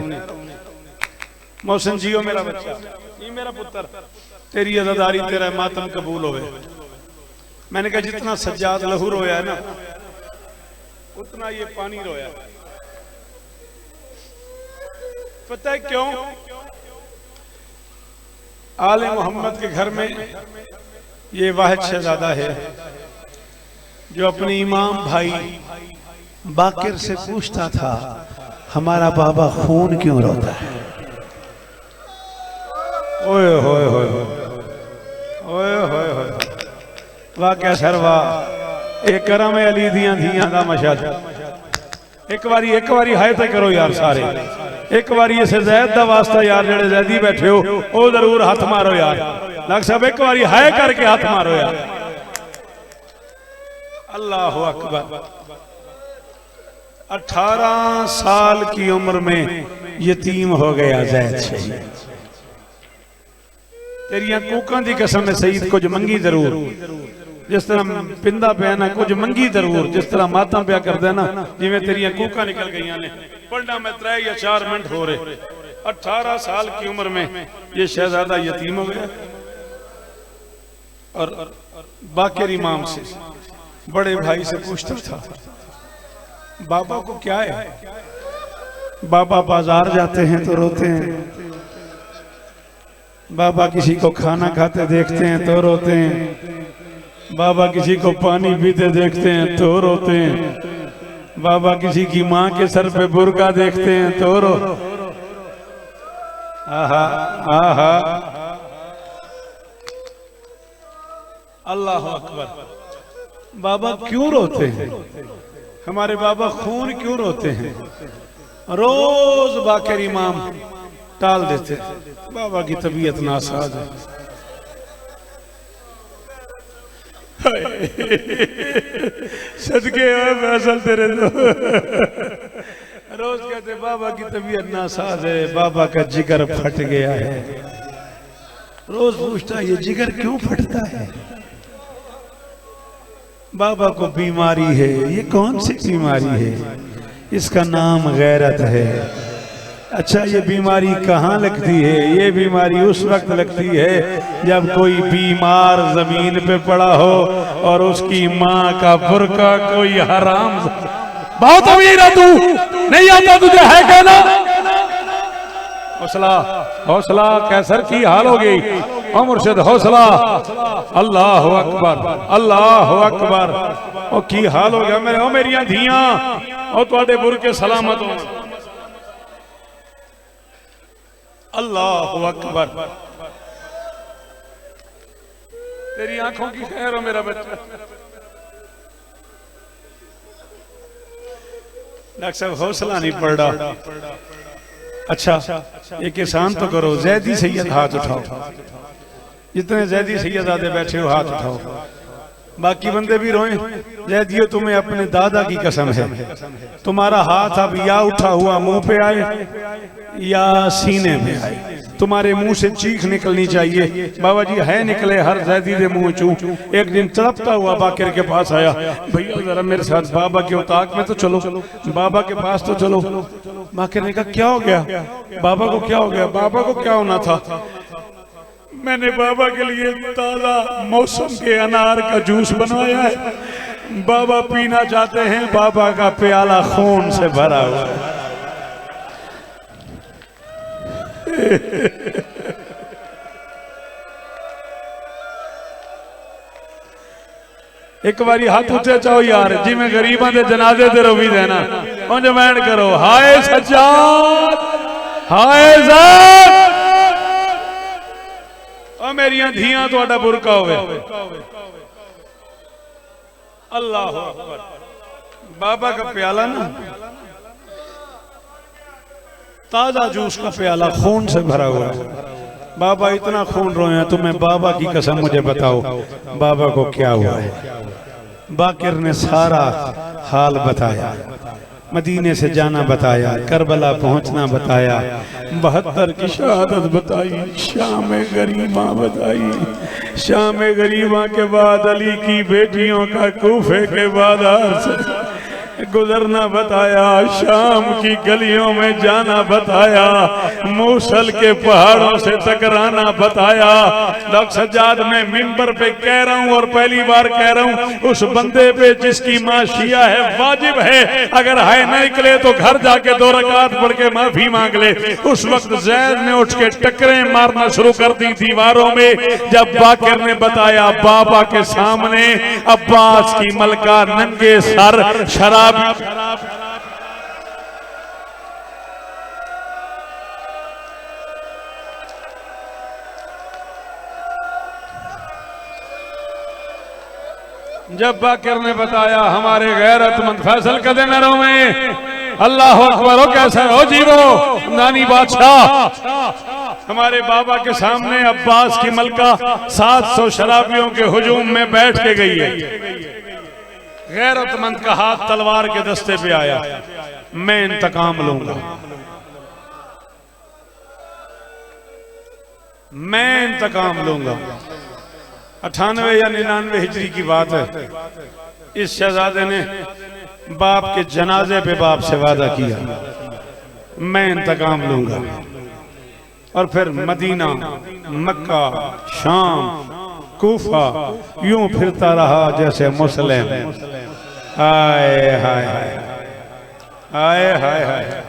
मोहसिन जियो मेरा बच्चा, ये मेरा पुत्र, तेरी अज़ादारी तेरा मातम कबूल होवे। मैंने कहा जितना सज्जाद लहू रोया है ना, उतना ये पानी रोया। पता है क्यों? आले मोहम्मद के घर में ये वाहिद शहजादा है जो अपने इमाम भाई बाकिर से पूछता था, हमारा बाबा खून क्यों रोता है? ओए होए होए ओए होए होए, वाह क्या शर्वा, एक करम अली दियां धियां दा मशहद। एक बारी हाय ते करो यार सारे, एक बारी इस ज़ैद दा वास्ता यार, जेड़े ज़ैदी बैठे हो ओ जरूर हाथ मारो यार। डॉक्टर साहब एक बारी हाय करके हाथ मारो यार। अल्लाह अकबर। 18 साल की उम्र में यतीम हो गया ज़ैद शहीद। तेरिया कूकां दी कसम है सईद, कुछ मंगी जरूर, जिस तरह पिंदा पिया ना कुछ मंगी जरूर, जिस तरह मातम पिया कर देना, जिवें तेरिया कूकां निकल गई ने। पढ़ना में 3 या 4 मिनट हो रहे। 18 साल की उम्र में ये शहजादा यतीम हो गया और बाकिर इमाम से, बड़े भाई से पूछता था, बाबा को क्या है? बाबा बाजार जाते हैं तो रोते हैं, बाबा किसी को खाना खाते देखते हैं तो रोते हैं, बाबा किसी को पानी पीते देखते हैं तो रोते हैं, बाबा किसी की माँ के सर पे बुर्का देखते हैं तो रो। आहा आहा, अल्लाह अकबर। बाबा क्यों रोते हैं? हमारे बाबा खून क्यों रोते हैं? रोज बाकर इमाम टाल देते, बाबा की तबीयत नासाज है। सदके फैसल तेरे तो रोज कहते बाबा की तबीयत नासाज है, बाबा का जिगर फट गया है। रोज पूछता ये जिगर क्यों फटता है? बाबा को बीमारी है। ये कौन सी बीमारी है? इसका नाम गैरत है। अच्छा, ये बीमारी कहाँ लगती है? ये बीमारी उस वक्त लगती है जब कोई बीमार जमीन पे पड़ा हो और उसकी माँ का बुर्का कोई हराम। बहुत अमीर है तू, नहीं आता तुझे है कहना? हौसला हौसला, कैसर की हाल हो गई। ओ मुर्शिद हौसला, अल्लाह अकबर अल्लाह अकबर। ओ की हाल हो गया मेरे, ओ मेरिया धियां, ओ तुहाडे बुरके सलामत हो। अल्लाह अकबर। तेरी आंखों की खैर हो मेरा बच्चा। डॉक्टर साहब हौसला नहीं पड़ रहा। अच्छा, एक एहसान तो करो, जैदी सैयद हाथ उठाओ। जितने जैदी सैयदादे बैठे हो हाथ उठाओ। बाकी बंदे भी रोएं। जैदियो, तुम्हें अपने दादा की कसम है, तुम्हारा हाथ अब या उठा हुआ मुंह पे आए या सीने में आए। तुम्हारे मुंह से चीख निकलनी चाहिए। बाबा जी है निकले हर जैदी दे मुंह चू। एक दिन तड़पता हुआ बाकिर के पास आया, भैया जरा मेरे साथ बाबा के उताक में तो चलो, बाबा के पास तो चलो। बाकिर ने कहा क्या हो गया? बाबा को क्या हो गया? बाबा को क्या होना था? मैंने बाबा के लिए ताजा मौसम के अनार का जूस बनवाया है, बाबा पीना चाहते हैं। बाबा का प्याला खून से भरा हुआ है। एक बारी हाथ उठे चाहो यार, जिमें गरीबों के जनाजे ते रोवी देना उंज मैन करो। हाय सज्जाद, हाय ज़ात, ओ मेरिया धियां तुहाडा बुरका होवे। अल्लाह अकबर। बाबा का प्याला ना, ताजा जूस का प्याला खून से भरा हुआ है। बाबा इतना खून रोए हैं, तुम्हें बाबा की कसम मुझे बताओ बाबा को क्या हुआ है? बाकिर ने सारा हाल बताया, मदीने से जाना बताया, करबला पहुंचना बताया, 72 की शहादत बताई, शाम गरीबा बताई, शाम गरीबा के बाद अली की बेटियों का कूफे के बाजार से गुजरना बताया, शाम की गलियों में जाना बताया, मूसल के पहाड़ों से टकराना बताया। डॉक्टर सज्जाद मैं मिंबर पे कह रहा हूँ और पहली बार कह रहा हूँ, उस बंदे पे जिसकी माँ शिया है वाजिब है, अगर हाय न निकले तो घर जाके 2 रकात पढ़ के माफी मांग ले। उस वक्त जैद ने उठ के टक्करें मारना शुरू कर दी दीवारों में, जब बाकिर ने बताया बाबा के सामने अब्बास की मलका नंगे सर शराब। जब बाकिर ने बताया हमारे गैरतमंद फैसल कदे न रोवे। अल्लाह अकबर। हो कैसा हो जीवो नानी बादशाह। हमारे बाबा के सामने अब्बास की मलका 700 शराबियों के हुजूम में बैठ के गई है। गैरतमंद का हाथ तलवार के दस्ते पे आया, मैं इंतकाम लूंगा, मैं इंतकाम लूंगा। 98 या 99 हिजरी की बात है। इस शहजादे ने बाप के जनाजे पे बाप से वादा किया, मैं इंतकाम लूंगा। और फिर मदीना, मक्का, शाम, कूफा यूं फिरता रहा जैसे मुस्लिम। हाय हाय हाय हाय हाय,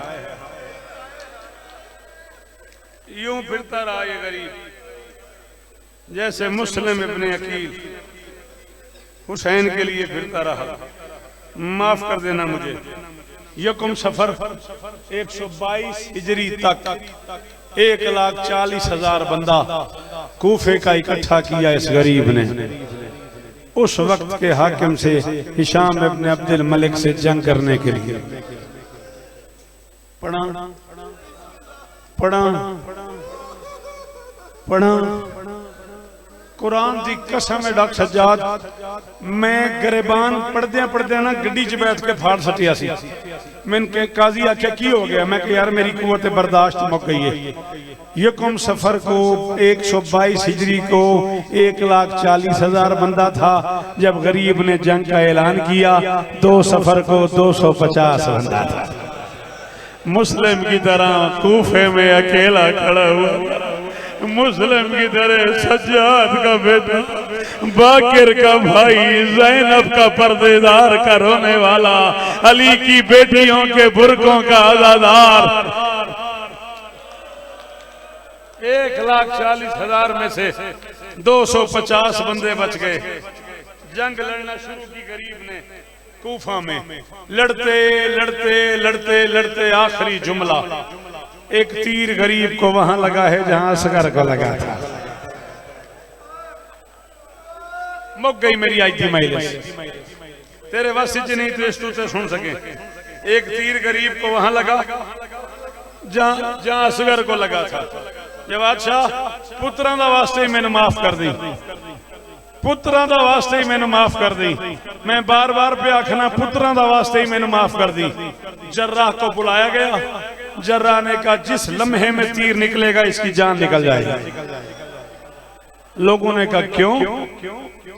यूं फिरता रहा ये गरीब। जैसे मुस्लिम इब्ने अकील हुसैन के लिए फिरता रहा, माफ कर देना मुझे, यकुम सफर 122 हिजरी तक 1,40,000 बंदा कूफे का इकट्ठा किया इस गरीब ने। उस वक्त के हाकिम से हिशाम इब्ने अब्दुल मलिक से जंग करने के लिए पढ़ा पढ़ा पढ़ा कुरान की कसम है डॉक्टर सज्जाद, मैं गरेबान पढ़दे पढ़दे ना गड्डी च बैठ के फाड़ सटिया सी। मैंने काजी आख्या की हो गया, मैं यार मेरी कुव्वत बर्दाश्त मुक गई है। यकुम सफर को 122 हिजरी को 1,40,000 बंदा था जब गरीब ने जंग का ऐलान किया। 2 सफर को 250 बंदा था। मुस्लिम की तरह कूफे में अकेला खड़ा हुआ, मुस्लिम की तरह सज्जाद का बेटा, बाकिर का भाई, ज़ैनब का पर्देदार का रोने वाला, अली की बेटियों के बुरकों का आज़ादार। 1,40,000 में से 250 बंदे बच गए। जंग लड़ना शुरू की गरीब ने कूफा में। लड़ते लड़ते लड़ते लड़ते आखिरी जुमला, एक तीर गरीब को वहां लगा है जहां असगर को लगा था। मुक गई मेरी आज की माइलेज, तेरे वास्ते च नहीं तेज तू ते सुन सके। एक तीर गरीब को वहां लगा जहां असगर को लगा था। जब अच्छा पुत्रां दा वास्ते ही मैंने माफ कर दी, पुत्रां दा वास्ते ही मैंने माफ कर दी। मैं बार बार पे आखना पुत्रां दा वास्ते ही मैंने माफ कर दी। जर्राह को बुलाया गया, जर्राह ने कहा जिस लम्हे में तीर निकलेगा इसकी जान निकल जाएगी। लोगों ने कहा क्यों?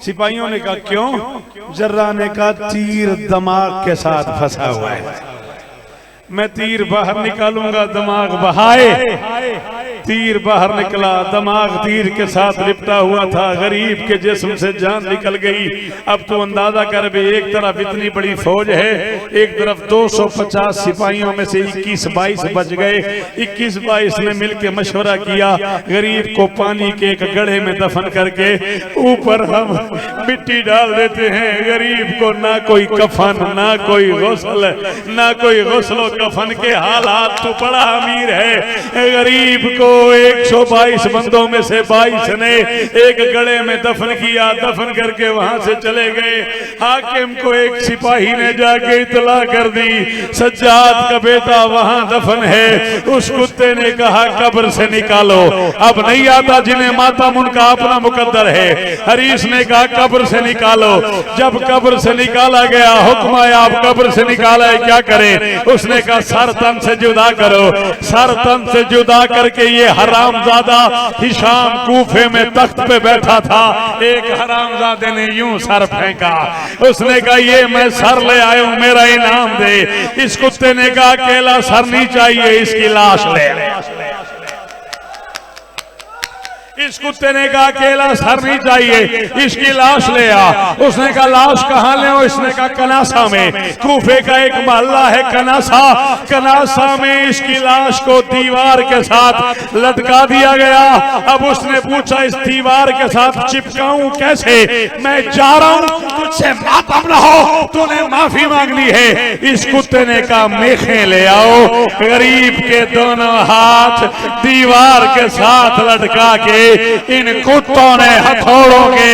सिपाहियों ने कहा क्यों? जर्राह ने कहा तीर दिमाग के साथ फंसा हुआ है, मैं तीर बाहर निकालूंगा दिमाग बहाए। तीर बाहर निकला, दिमाग तीर के साथ लिपटा हुआ था, गरीब के जिस्म से जान निकल गई। अब तो अंदाजा कर भी, एक तरफ इतनी बड़ी फौज है, एक तरफ 250 सिपाहियों में से 21-22 बच गए। 21-22 ने मिलकर मशवरा किया, गरीब को पानी के एक गड्ढे में दफन करके ऊपर हम मिट्टी डाल देते हैं। गरीब को ना कोई कफन, ना कोई गुस्ल, ना कोई गुस्लो कफन के हालात। तो बड़ा अमीर है, गरीब को 122 बंदों में से 22 ने एक गड्ढे में दफन किया। दफन करके वहां से चले गए। हाकिम को एक सिपाही ने जाके इतला कर दी, सज्जाद का बेटा वहां दफन है। उस कुत्ते ने कहा कब्र से निकालो। अब नहीं आता जिन्हें मातम उनका अपना मुकद्दर है। हरीस ने कहा कब्र से निकालो। जब कब्र से निकाला गया, हुक्म आया आप कब्र से निकाला है, क्या करें? उसने कहा सर तन से जुदा करो। सर तन से जुदा करके ये हरामजादा हिशाम कूफे में तख्त पे बैठा था। एक हरामजादे ने यूं सर फेंका। उसने कहा ये मैं सर ले आया हूं, मेरा इनाम दे। इस कुत्ते ने कहा अकेला सर नहीं चाहिए, इसकी लाश ले। इस कुत्ते ने कहा अकेला सर नहीं चाहिए, इसकी लाश ले आ। उसने कहा लाश कहां ले? इसने कहा कनासा में। कूफे का एक मोहल्ला है कनासा, कनासा में इसकी लाश को दीवार के साथ लटका दिया गया। अब उसने पूछा इस दीवार के साथ चिपकाऊं कैसे? मैं जा रहा हूं, तुझसे मातम ना हो, तूने माफी मांगनी है। इस कुत्ते ने कहा मेखें ले आओ। गरीब के दोनों हाथ दीवार के साथ लटका के इन कुत्तों ने हथौड़ों के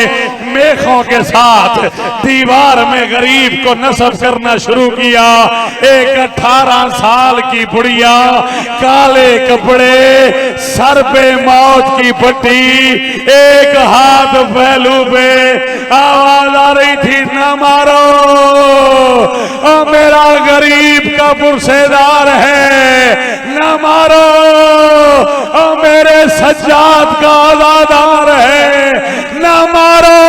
मेखों के साथ दीवार में गरीब को नस्ब करना शुरू किया। एक 18 साल की बुढ़िया, काले कपड़े, सर पे मौत की पट्टी, एक हाथ पहलू पे, आवाज आ रही थी न मारो, ओ मेरा गरीब का पुरसेदार है, न मारो, ओ मेरे सज्जाद का आज़ादार है, न मारो,